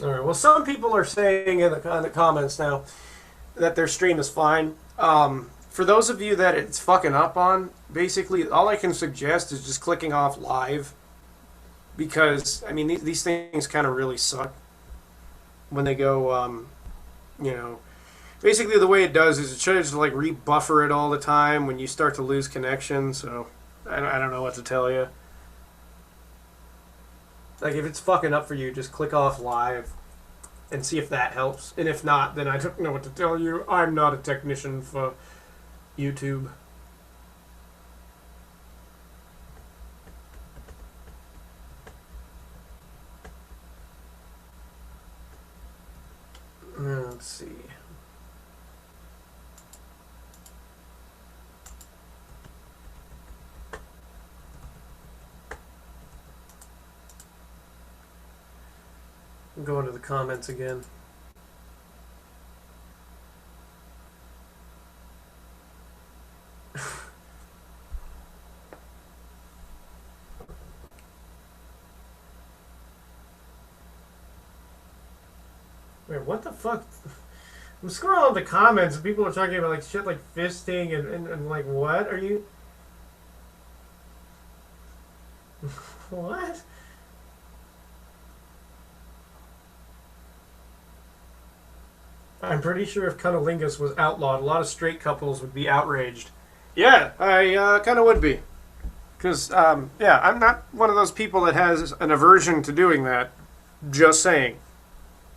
Alright, well, some people are saying in the comments now that their stream is fine. For those of you that it's fucking up on, basically all I can suggest is just clicking off live. Because, I mean, these things kind of really suck when they go, you know, basically the way it does is it tries to like rebuffer it all the time when you start to lose connection. So I don't know what to tell you. Like if it's fucking up for you, just click off live and see if that helps. And if not, then I don't know what to tell you. I'm not a technician for YouTube. Let's see. I'm going to the comments again. Wait, what the fuck? I'm scrolling the comments and people are talking about like shit like fisting and like what? Are you... What? I'm pretty sure if cunnilingus was outlawed, a lot of straight couples would be outraged. Yeah, I kind of would be. Because, yeah, I'm not one of those people that has an aversion to doing that. Just saying.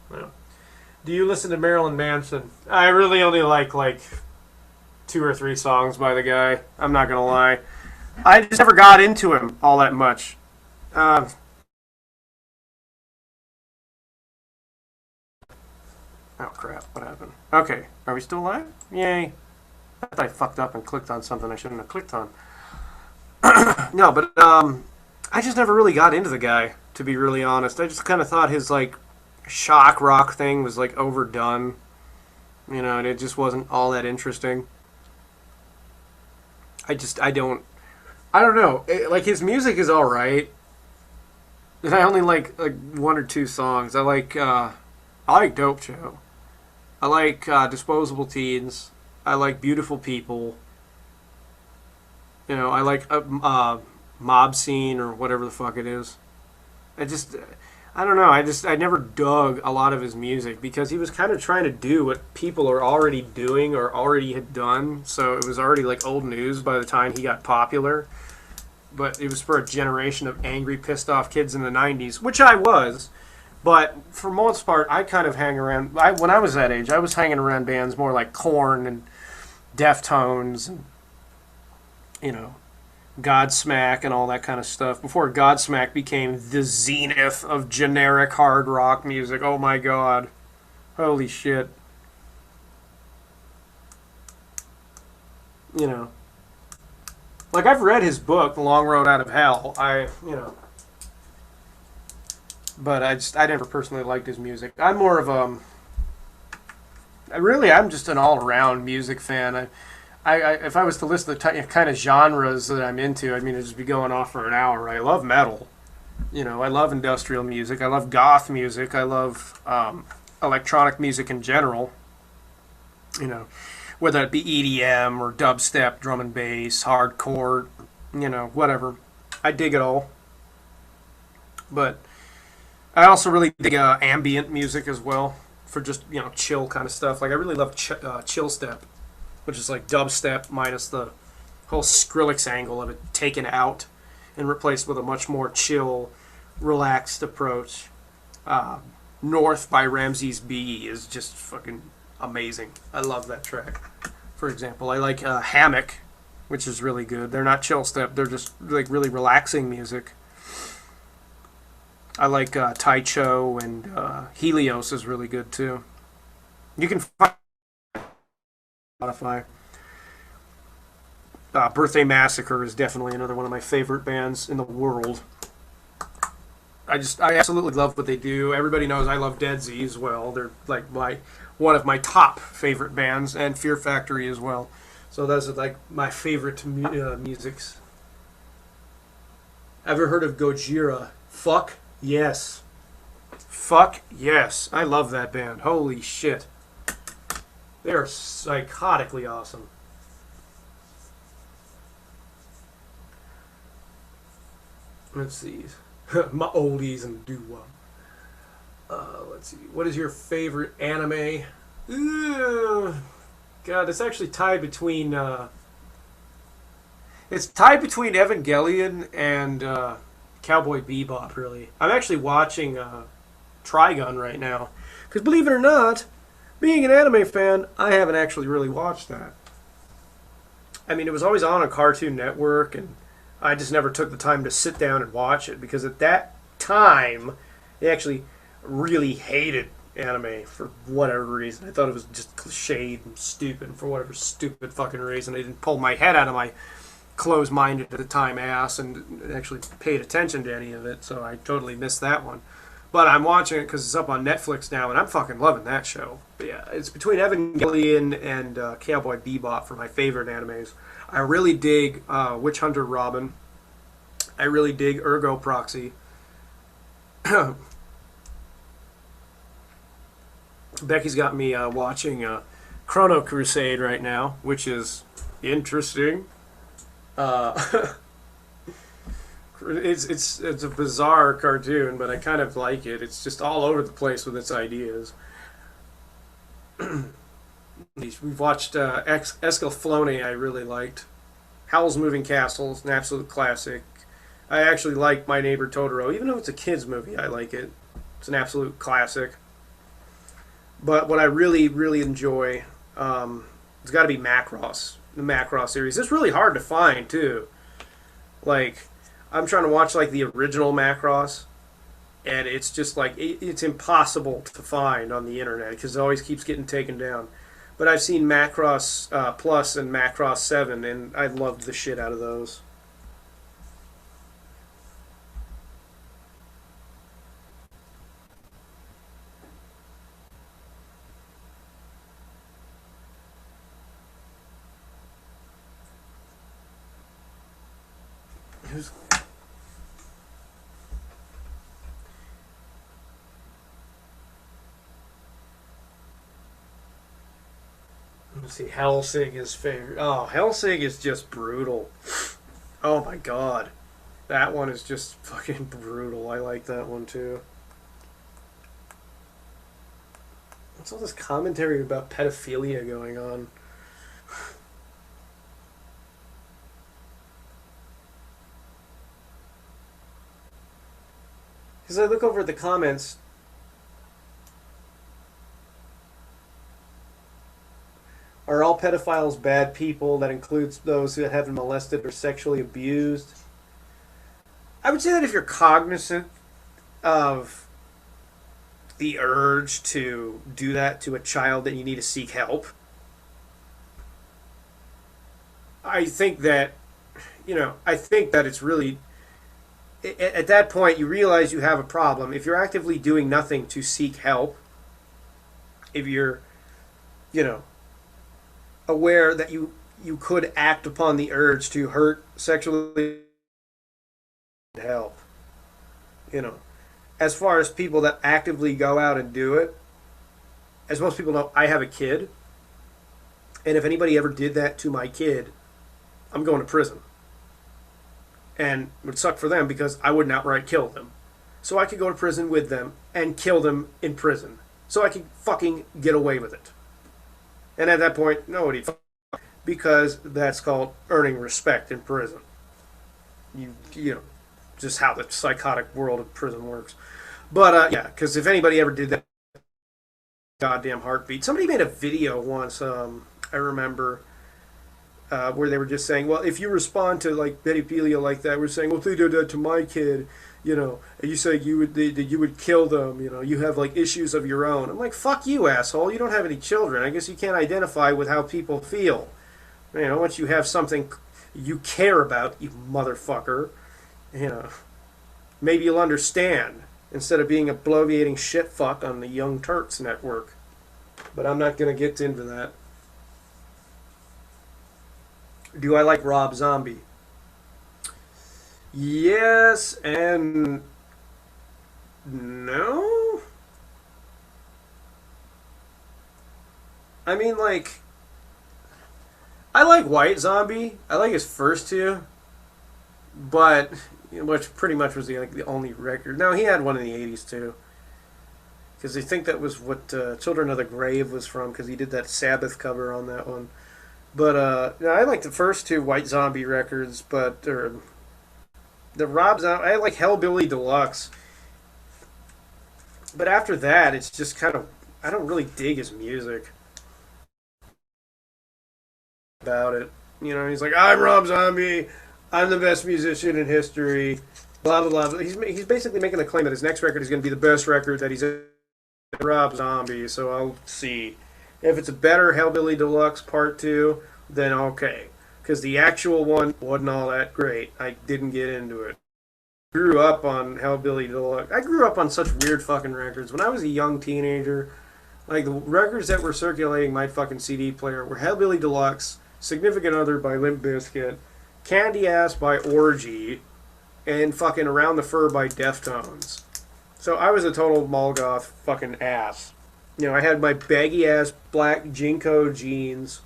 Well, do you listen to Marilyn Manson? I really only like 2 or 3 songs by the guy. I'm not going to lie. I just never got into him all that much. Oh, crap. What happened? Okay. Are we still live? Yay. I thought I fucked up and clicked on something I shouldn't have clicked on. No, but I just never really got into the guy, to be really honest. I just kind of thought his, like, shock rock thing was, like, overdone. You know, and it just wasn't all that interesting. I don't know. Like, his music is alright. And I only like 1 or 2 songs. I like Dope Show. I like Disposable Teens. I like Beautiful People. You know, I like Mob Scene or whatever the fuck it is. I don't know. I never dug a lot of his music because he was kind of trying to do what people are already doing or already had done. So it was already like old news by the time he got popular. But it was for a generation of angry, pissed off kids in the 90s, which I was. But for most part, I kind of hang around. When I was that age, I was hanging around bands more like Korn and Deftones, and you know, Godsmack and all that kind of stuff. Before Godsmack became the zenith of generic hard rock music. Oh my god. Holy shit. You know. Like, I've read his book, The Long Road Out of Hell. But I never personally liked his music. I'm more of a, I'm just an all around music fan. If I was to list the kind of genres that I'm into, I mean, it'd just be going off for an hour. I love metal. I love industrial music. I love goth music. I love electronic music in general. You know, whether it be EDM or dubstep, drum and bass, hardcore, whatever. I dig it all. But I also really dig ambient music as well for just chill kind of stuff. Like I really love chill step, which is like dubstep minus the whole Skrillex angle of it taken out and replaced with a much more chill, relaxed approach. North by Ramses B is just fucking amazing. I love that track. For example, I like Hammock, which is really good. They're not chill step. They're just like really relaxing music. I like Taicho, and Helios is really good too. You can find Spotify. Birthday Massacre is definitely another one of my favorite bands in the world. I absolutely love what they do. Everybody knows I love Dead Z as well. They're like one of my top favorite bands, and Fear Factory as well. So those are like my favorite musics. Ever heard of Gojira? Fuck yes. Fuck yes. I love that band. Holy shit. They are psychotically awesome. Let's see. My oldies and doo-wop. Let's see. What is your favorite anime? God, it's actually tied between. It's tied between Evangelion and Cowboy Bebop. Really, I'm actually watching Trigun right now because, believe it or not, being an anime fan, I haven't actually really watched that. I mean, it was always on Cartoon Network, and I just never took the time to sit down and watch it because at that time, they actually really hated anime for whatever reason. I thought it was just cliched and stupid for whatever stupid fucking reason. They didn't pull my head out of my closed-minded at the time ass and actually paid attention to any of it, so I totally missed that one. But I'm watching it because it's up on Netflix now, and I'm fucking loving that show. But yeah, it's between Evangelion and Cowboy Bebop for my favorite animes. I really dig Witch Hunter Robin. I really dig Ergo Proxy. Becky's got me watching Chrono Crusade right now, which is interesting. It's a bizarre cartoon, but I kind of like it. It's just all over the place with its ideas. We've watched Escaflowne. I really liked. Howl's Moving Castle is an absolute classic. I actually like My Neighbor Totoro, even though it's a kids movie. I like it. It's an absolute classic. But what I really, really enjoy, it's got to be Macross, the Macross series. It's really hard to find too. Like, I'm trying to watch like the original Macross, and it's just like it's impossible to find on the internet because it always keeps getting taken down. But I've seen Macross Plus and Macross 7, and I loved the shit out of those. Let's see, Hellsing is favorite. Oh, Hellsing is just brutal. Oh my god. That one is just fucking brutal. I like that one too. What's all this commentary about pedophilia going on? Because I look over at the comments, are all pedophiles bad people. That includes those who have been molested or sexually abused. I would say that if you're cognizant of the urge to do that to a child, then you need to seek help. I think that, I think that it's really, at that point, you realize you have a problem. If you're actively doing nothing to seek help, if you're, you know, aware that you could act upon the urge to hurt sexually, help. As far as people that actively go out and do it, as most people know, I have a kid, and if anybody ever did that to my kid, I'm going to prison. And it would suck for them because I wouldn't outright kill them. So I could go to prison with them and kill them in prison. So I could fucking get away with it. And at that point, nobody, because that's called earning respect in prison. You know, just how the psychotic world of prison works. But yeah, because if anybody ever did that, goddamn heartbeat. Somebody made a video once. I remember. Where they were just saying, well, if you respond to like pedophilia like that, we're saying, well, if they did that to my kid, and you say you would kill them, you have like issues of your own. I'm like, fuck you, asshole. You don't have any children. I guess you can't identify with how people feel. Once you have something you care about, you motherfucker, maybe you'll understand instead of being a bloviating shit fuck on the Young Turks network. But I'm not going to get into that. Do I like Rob Zombie? Yes and no. I mean, like, I like White Zombie. I like his first two, but which pretty much was the only record. No, he had one in the '80s too, because I think that was what Children of the Grave was from, because he did that Sabbath cover on that one. But I like the first two White Zombie records, but the Rob Zombie, I like Hellbilly Deluxe. But after that, it's just kind of, I don't really dig his music. About it, he's like, I'm Rob Zombie, I'm the best musician in history, blah blah blah. He's basically making the claim that his next record is going to be the best record that he's ever. Rob Zombie. So I'll see. If it's a better Hellbilly Deluxe Part 2, then okay. Because the actual one wasn't all that great. I didn't get into it. Grew up on Hellbilly Deluxe. I grew up on such weird fucking records. When I was a young teenager, like the records that were circulating my fucking CD player were Hellbilly Deluxe, Significant Other by Limp Bizkit, Candy Ass by Orgy, and fucking Around the Fur by Deftones. So I was a total Molgoth fucking ass. I had my baggy-ass black Jinko jeans.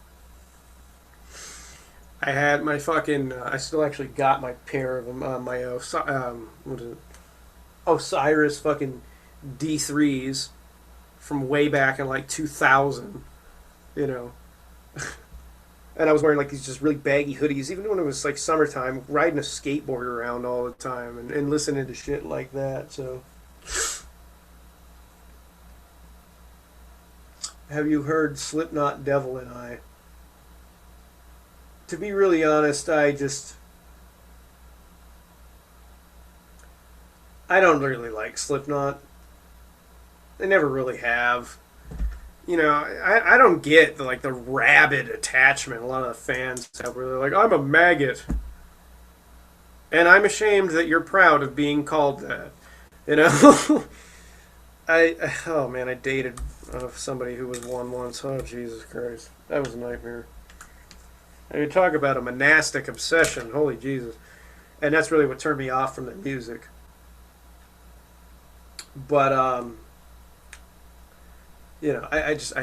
I had my fucking... I still actually got my pair of them. My what is it? Osiris fucking D3s from way back in like 2000. And I was wearing like these just really baggy hoodies, even when it was like summertime, riding a skateboard around all the time and listening to shit like that, so... Have you heard Slipknot Devil and I? To be really honest, I don't really like Slipknot. They never really have. I don't get the rabid attachment a lot of the fans have where they're like, I'm a maggot. And I'm ashamed that you're proud of being called that. Oh man, I dated somebody who was one once. Oh, Jesus Christ. That was a nightmare. I mean, talk about a monastic obsession. Holy Jesus. And that's really what turned me off from the music. But, I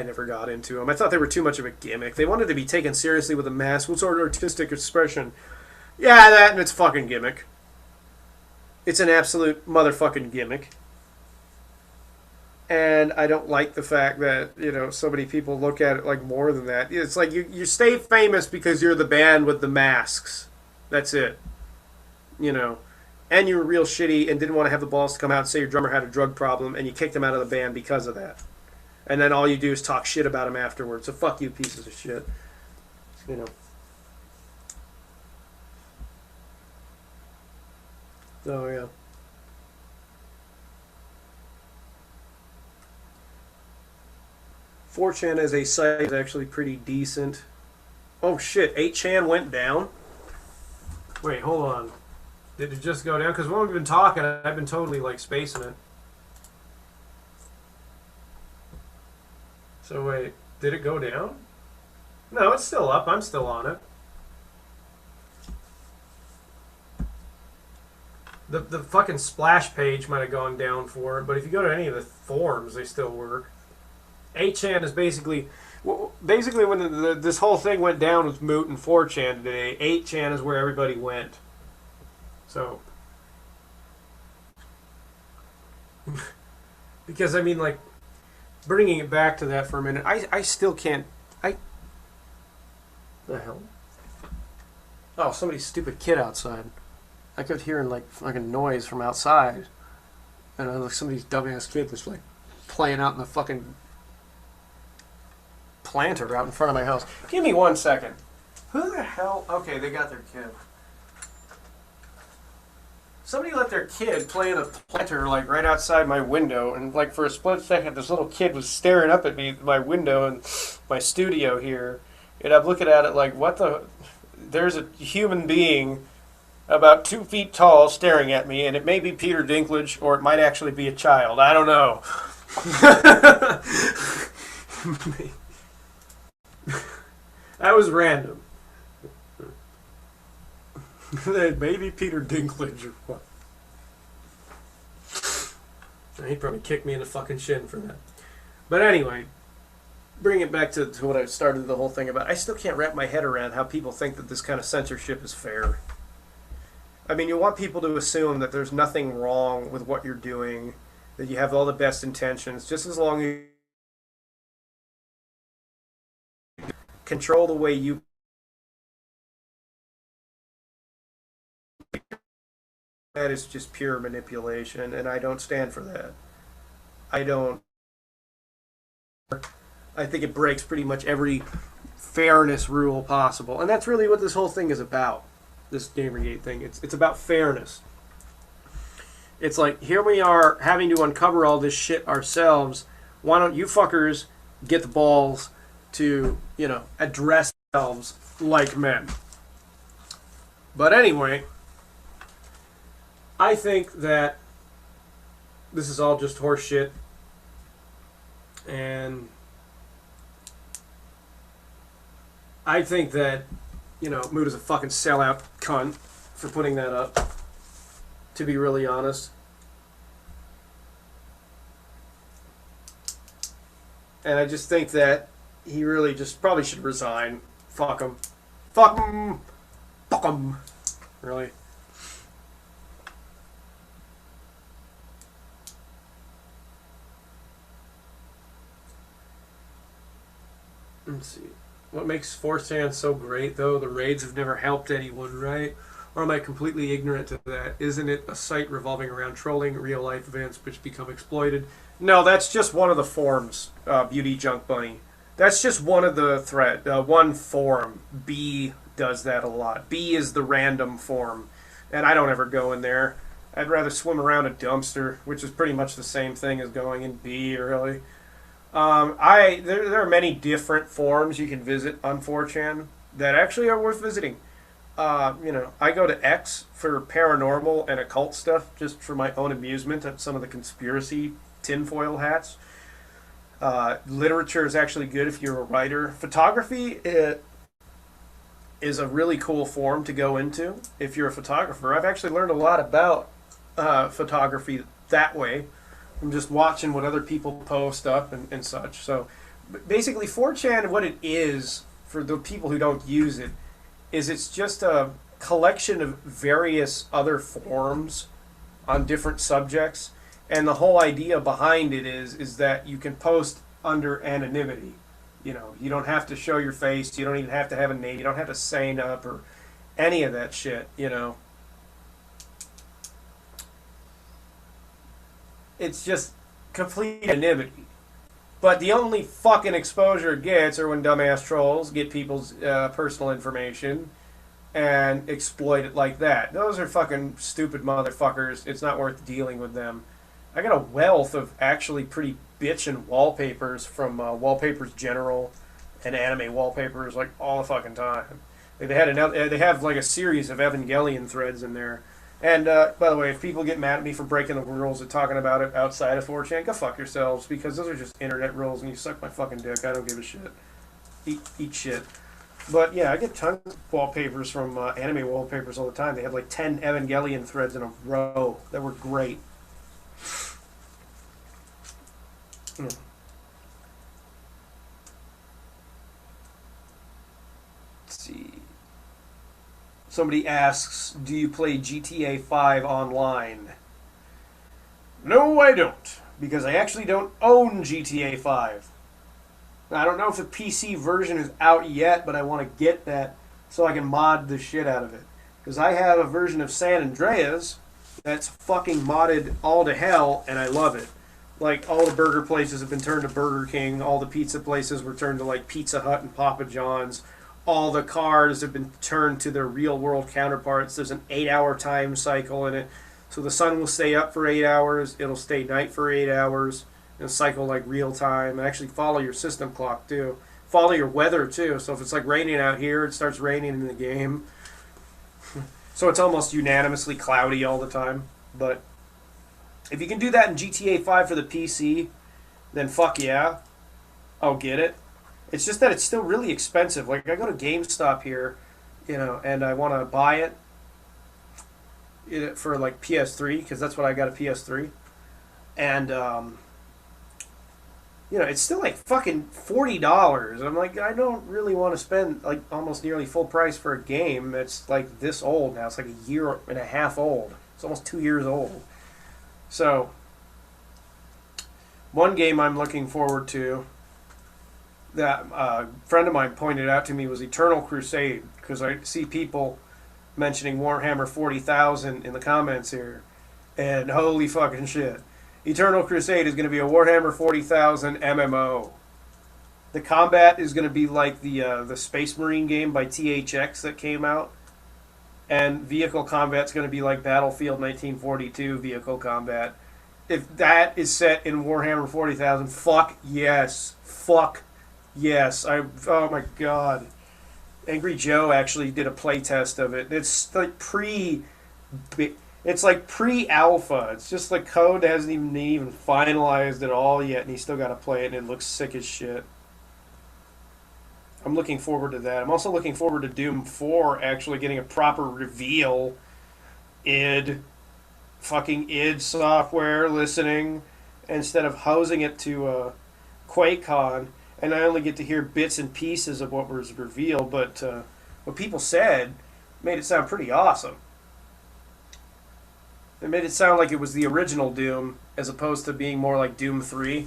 never got into them. I thought they were too much of a gimmick. They wanted to be taken seriously with a mask. What sort of artistic expression? Yeah, that and it's fucking gimmick. It's an absolute motherfucking gimmick. And I don't like the fact that, so many people look at it like more than that. It's like you stay famous because you're the band with the masks. That's it. And you were real shitty and didn't want to have the balls to come out and say your drummer had a drug problem and you kicked him out of the band because of that. And then all you do is talk shit about him afterwards. So fuck you, pieces of shit. You know. Oh yeah. 4chan as a site is actually pretty decent. Oh shit, 8chan went down? Wait, hold on. Did it just go down? Because when we've been talking, I've been totally like spacing it. So wait, did it go down? No, it's still up. I'm still on it. The fucking splash page might have gone down for it, but if you go to any of the forums, they still work. 8chan is basically when this whole thing went down with Moot and 4chan today. 8chan is where everybody went. So, because I mean, like, bringing it back to that for a minute, I still can't. The hell? Oh, somebody's stupid kid outside. I kept hearing like fucking noise from outside, and I was like somebody's dumbass kid was like playing out in the fucking planter out in front of my house. Give me 1 second. Who the hell? Okay, they got their kid. Somebody let their kid play in a planter like right outside my window, and like for a split second, this little kid was staring up at me at my window in my studio here, and I'm looking at it like, what the? There's a human being about 2 feet tall staring at me, and it may be Peter Dinklage, or it might actually be a child. I don't know. That was random. Maybe Peter Dinklage or what? He'd probably kick me in the fucking shin for that. But anyway, bring it back to what I started the whole thing about. I still can't wrap my head around how people think that this kind of censorship is fair. I mean, you want people to assume that there's nothing wrong with what you're doing, that you have all the best intentions, just as long as you control the way you. That is just pure manipulation, and I don't stand for that. I don't. I think it breaks pretty much every fairness rule possible, and that's really what this whole thing is about. This Gamergate thing. It's about fairness. It's like, here we are having to uncover all this shit ourselves. Why don't you fuckers get the balls to, address themselves like men? But anyway, I think that this is all just horse shit. And I think that, Mood is a fucking sellout cunt for putting that up, to be really honest. And I just think that he really just probably should resign. Fuck him. Fuck him. Fuck him. Really. Let's see. What makes 4chan so great, though? The raids have never helped anyone, right? Or am I completely ignorant to that? Isn't it a site revolving around trolling real-life events which become exploited? No, that's just one of the forums, Beauty Junk Bunny. That's just one of the one forum. B does that a lot. B is the random forum, and I don't ever go in there. I'd rather swim around a dumpster, which is pretty much the same thing as going in B, really. There are many different forums you can visit on 4chan that actually are worth visiting. I go to X for paranormal and occult stuff just for my own amusement at some of the conspiracy tinfoil hats. Literature is actually good if you're a writer. Photography is a really cool forum to go into if you're a photographer. I've actually learned a lot about photography that way. I'm just watching what other people post up and such. So basically 4chan, what it is for the people who don't use it, is it's just a collection of various other forums on different subjects. And the whole idea behind it is that you can post under anonymity. You don't have to show your face. You don't even have to have a name. You don't have to sign up or any of that shit, It's just complete anonymity. But the only fucking exposure it gets are when dumbass trolls get people's personal information and exploit it like that. Those are fucking stupid motherfuckers. It's not worth dealing with them. I got a wealth of actually pretty bitchin' wallpapers from Wallpapers General and Anime Wallpapers like all the fucking time. They have like a series of Evangelion threads in there. And by the way, if people get mad at me for breaking the rules and talking about it outside of 4chan, go fuck yourselves, because those are just internet rules and you suck my fucking dick. I don't give a shit. Eat shit. But yeah, I get tons of wallpapers from Anime Wallpapers all the time. They had like 10 Evangelion threads in a row that were great. Let's see. Somebody asks, do you play GTA 5 online? No, I don't. Because I actually don't own GTA 5. I don't know if the PC version is out yet, but I want to get that so I can mod the shit out of it. Because I have a version of San Andreas that's fucking modded all to hell, and I love it. Like, all the burger places have been turned to Burger King. All the pizza places were turned to, like, Pizza Hut and Papa John's. All the cars have been turned to their real-world counterparts. There's an 8-hour time cycle in it. So the sun will stay up for 8 hours. It'll stay night for 8 hours. It'll cycle, like, real time. And actually follow your system clock, too. Follow your weather, too. So if it's, like, raining out here, it starts raining in the game. So it's almost unanimously cloudy all the time. But if you can do that in GTA 5 for the PC, then fuck yeah, I'll get it. It's just that it's still really expensive. Like, I go to GameStop here, and I want to buy it for, like, PS3, because that's what I got, a PS3. And, it's still, like, fucking $40. I'm like, I don't really want to spend, like, almost nearly full price for a game that's, like, this old now. It's, like, a year and a half old. It's almost 2 years old. So, one game I'm looking forward to that a friend of mine pointed out to me was Eternal Crusade, because I see people mentioning Warhammer 40,000 in the comments here, and holy fucking shit. Eternal Crusade is going to be a Warhammer 40,000 MMO. The combat is going to be like the Space Marine game by THX that came out, and vehicle combat's going to be like Battlefield 1942 vehicle combat. If that is set in Warhammer 40,000, fuck yes. Fuck yes. Oh my god. Angry Joe actually did a playtest of it. It's like pre-alpha. It's just like code hasn't even finalized at all yet, and you still got to play it, and it looks sick as shit. I'm looking forward to that. I'm also looking forward to Doom 4 actually getting a proper reveal. Fucking Software listening instead of hosing it to QuakeCon, and I only get to hear bits and pieces of what was revealed, but what people said made it sound pretty awesome. It made it sound like it was the original Doom as opposed to being more like Doom 3.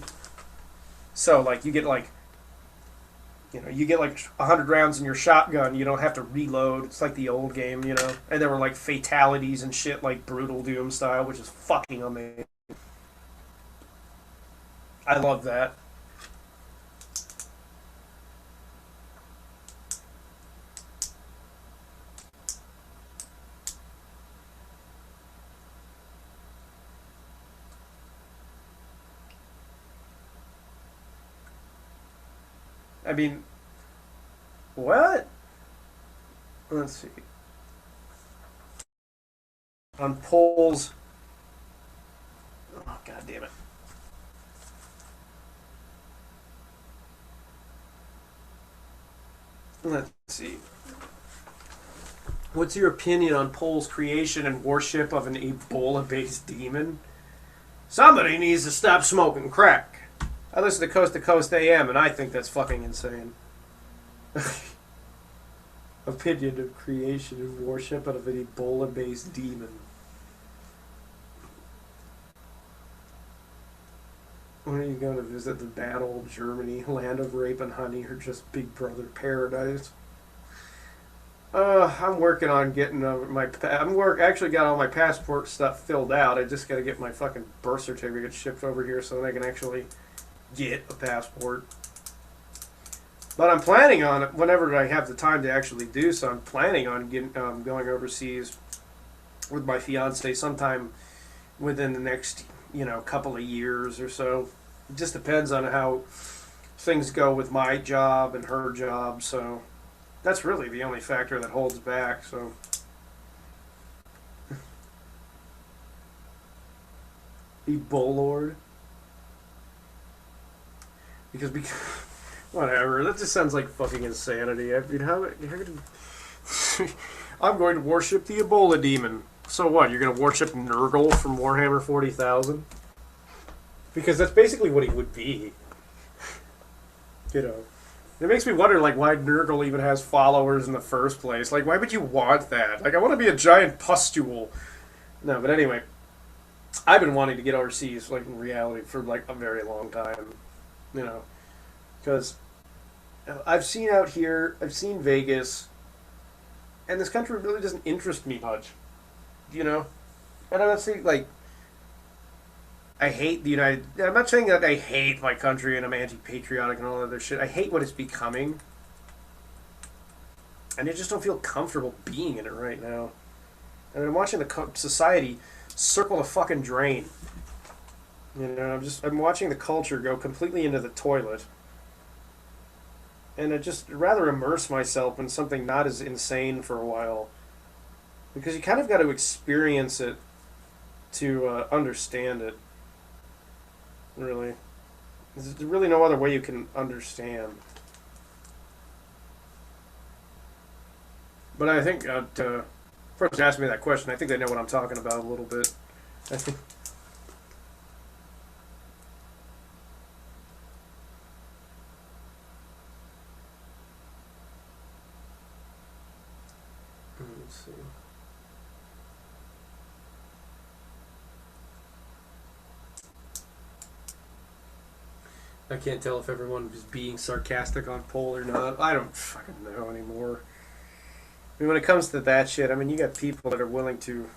So, like, you get like 100 rounds in your shotgun. You don't have to reload. It's like the old game, And there were, like, fatalities and shit, like Brutal Doom style, which is fucking amazing. I love that. I mean, what? Let's see. On polls. Oh, god damn it. Let's see. What's your opinion on Pole's creation and worship of an Ebola-based demon? Somebody needs to stop smoking crack. I listen to Coast AM, and I think that's fucking insane. Opinion of creation and worship of an Ebola-based demon. When are you going to visit the bad old Germany, land of rape and honey, or just Big Brother paradise? I'm working on getting actually got all my passport stuff filled out. I just got to get my fucking birth certificate shipped over here so that I can actually get a passport. But I'm planning on it whenever I have the time to actually do so. I'm planning on going overseas with my fiance sometime within the next, couple of years or so. It just depends on how things go with my job and her job. So that's really the only factor that holds back. So be bullord because whatever. That just sounds like fucking insanity. I mean, how I'm going to worship the Ebola demon. So what? You're going to worship Nurgle from Warhammer 40,000? Because that's basically what he would be. You know. It makes me wonder, like, why Nurgle even has followers in the first place. Like, why would you want that? Like, I want to be a giant pustule. No, but anyway. I've been wanting to get overseas, like, in reality, for, like, a very long time. You know. Because I've seen out here, I've seen Vegas, and this country really doesn't interest me much. You know? And I'm not saying, like, I hate the United... I'm not saying that I hate my country and I'm anti-patriotic and all that other shit. I hate what it's becoming. And I just don't feel comfortable being in it right now. And I'm watching the society circle the fucking drain. You know, I'm watching the culture go completely into the toilet. And I just rather immerse myself in something not as insane for a while. Because you kind of got to experience it to understand it. Really. There's really no other way you can understand. But I think, first ask me that question, I think they know what I'm talking about a little bit. I think... Let's see. I can't tell if everyone was being sarcastic on poll or not. I don't fucking know anymore. I mean, when it comes to that shit, I mean, you got people that are willing to...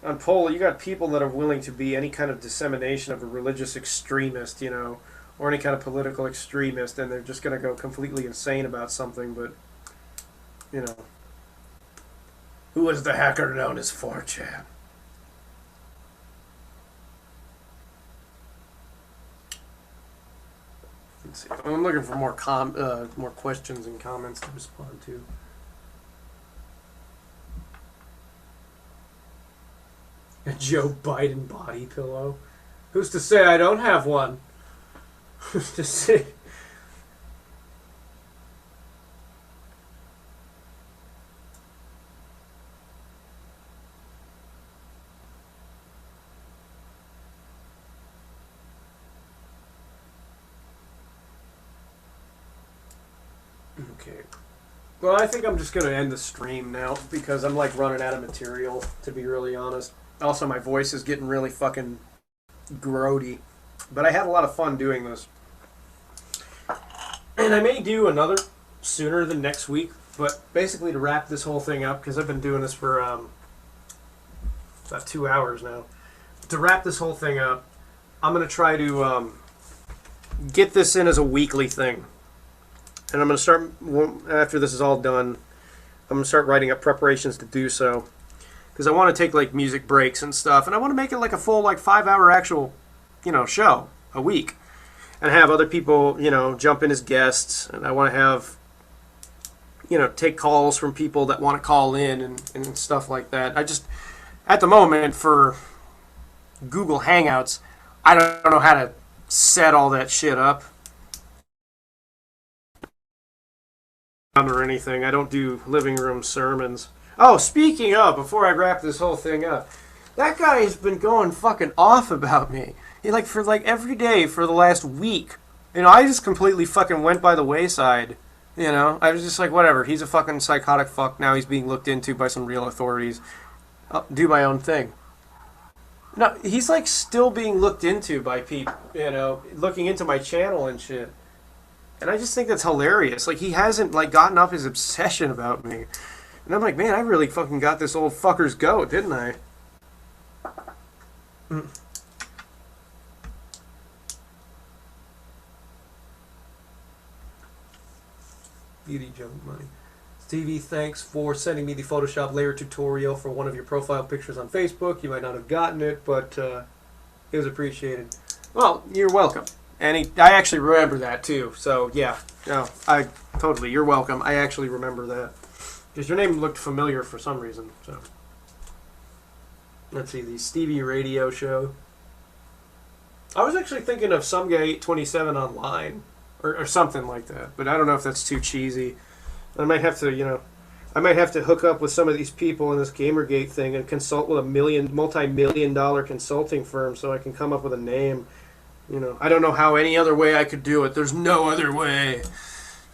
On poll, you got people that are willing to be any kind of dissemination of a religious extremist, you know, or any kind of political extremist, and they're just going to go completely insane about something, but, you know. Who was the hacker known as 4chan? Let's see. I'm looking for more questions and comments to respond to. A Joe Biden body pillow. Who's to say I don't have one? Who's to say? Okay. Well, I think I'm just going to end the stream now because I'm like running out of material, to be really honest. Also, my voice is getting really fucking grody. But I had a lot of fun doing this. And I may do another sooner than next week. But basically to wrap this whole thing up, because I've been doing this for about 2 hours now. To wrap this whole thing up, I'm going to try to get this in as a weekly thing. And I'm going to start, after this is all done, I'm going to start writing up preparations to do so. Because I want to take, like, music breaks and stuff. And I want to make it, like, a full, like, 5-hour actual, show a week. And have other people, jump in as guests. And I want to have, take calls from people that want to call in and stuff like that. I just, at the moment, for Google Hangouts, I don't know how to set all that shit up. Or anything. I don't do living room sermons. Oh, speaking of, before I wrap this whole thing up, that guy has been going fucking off about me. He, for every day for the last week. I just completely fucking went by the wayside. I was just like, whatever. He's a fucking psychotic fuck. Now he's being looked into by some real authorities. I'll do my own thing. No, he's still being looked into by people, looking into my channel and shit. And I just think that's hilarious. He hasn't, gotten off his obsession about me. And I'm like, man, I really fucking got this old fucker's goat, didn't I? Beauty junk money. Stevie, thanks for sending me the Photoshop layer tutorial for one of your profile pictures on Facebook. You might not have gotten it, but it was appreciated. Well, you're welcome. And I actually remember that too. So yeah, no, I totally. You're welcome. I actually remember that because your name looked familiar for some reason. So let's see, the Stevie Radio Show. I was actually thinking of Someguy827 Online or something like that, but I don't know if that's too cheesy. I might have to, I might have to hook up with some of these people in this Gamergate thing and consult with a multi-million-dollar consulting firm so I can come up with a name. I don't know how any other way I could do it. There's no other way.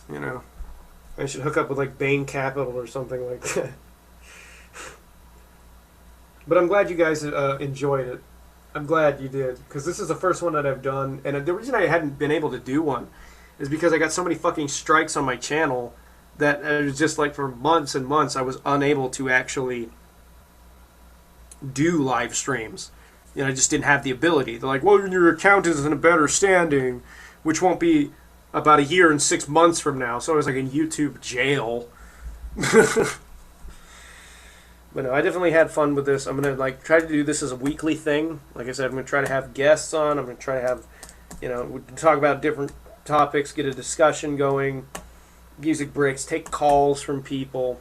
I should hook up with like Bain Capital or something like that. But I'm glad you guys enjoyed it. I'm glad you did, because this is the first one that I've done, and the reason I hadn't been able to do one is because I got so many fucking strikes on my channel that it was just like for months and months I was unable to actually do live streams. I just didn't have the ability. They're like, well, your account is in a better standing, which won't be about a year and 6 months from now. So I was like in YouTube jail. But no, I definitely had fun with this. I'm gonna try to do this as a weekly thing. Like I said, I'm gonna try to have guests on. I'm gonna try to have, we can talk about different topics, get a discussion going, music breaks, take calls from people,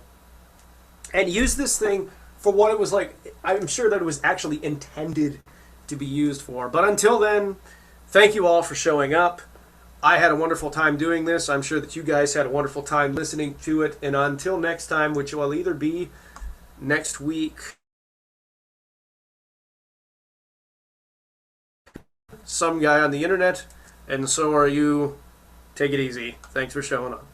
and use this thing for what it was like. I'm sure that it was actually intended to be used for. But until then, thank you all for showing up. I had a wonderful time doing this. I'm sure that you guys had a wonderful time listening to it. And until next time, which will either be next week, some guy on the internet, and so are you. Take it easy. Thanks for showing up.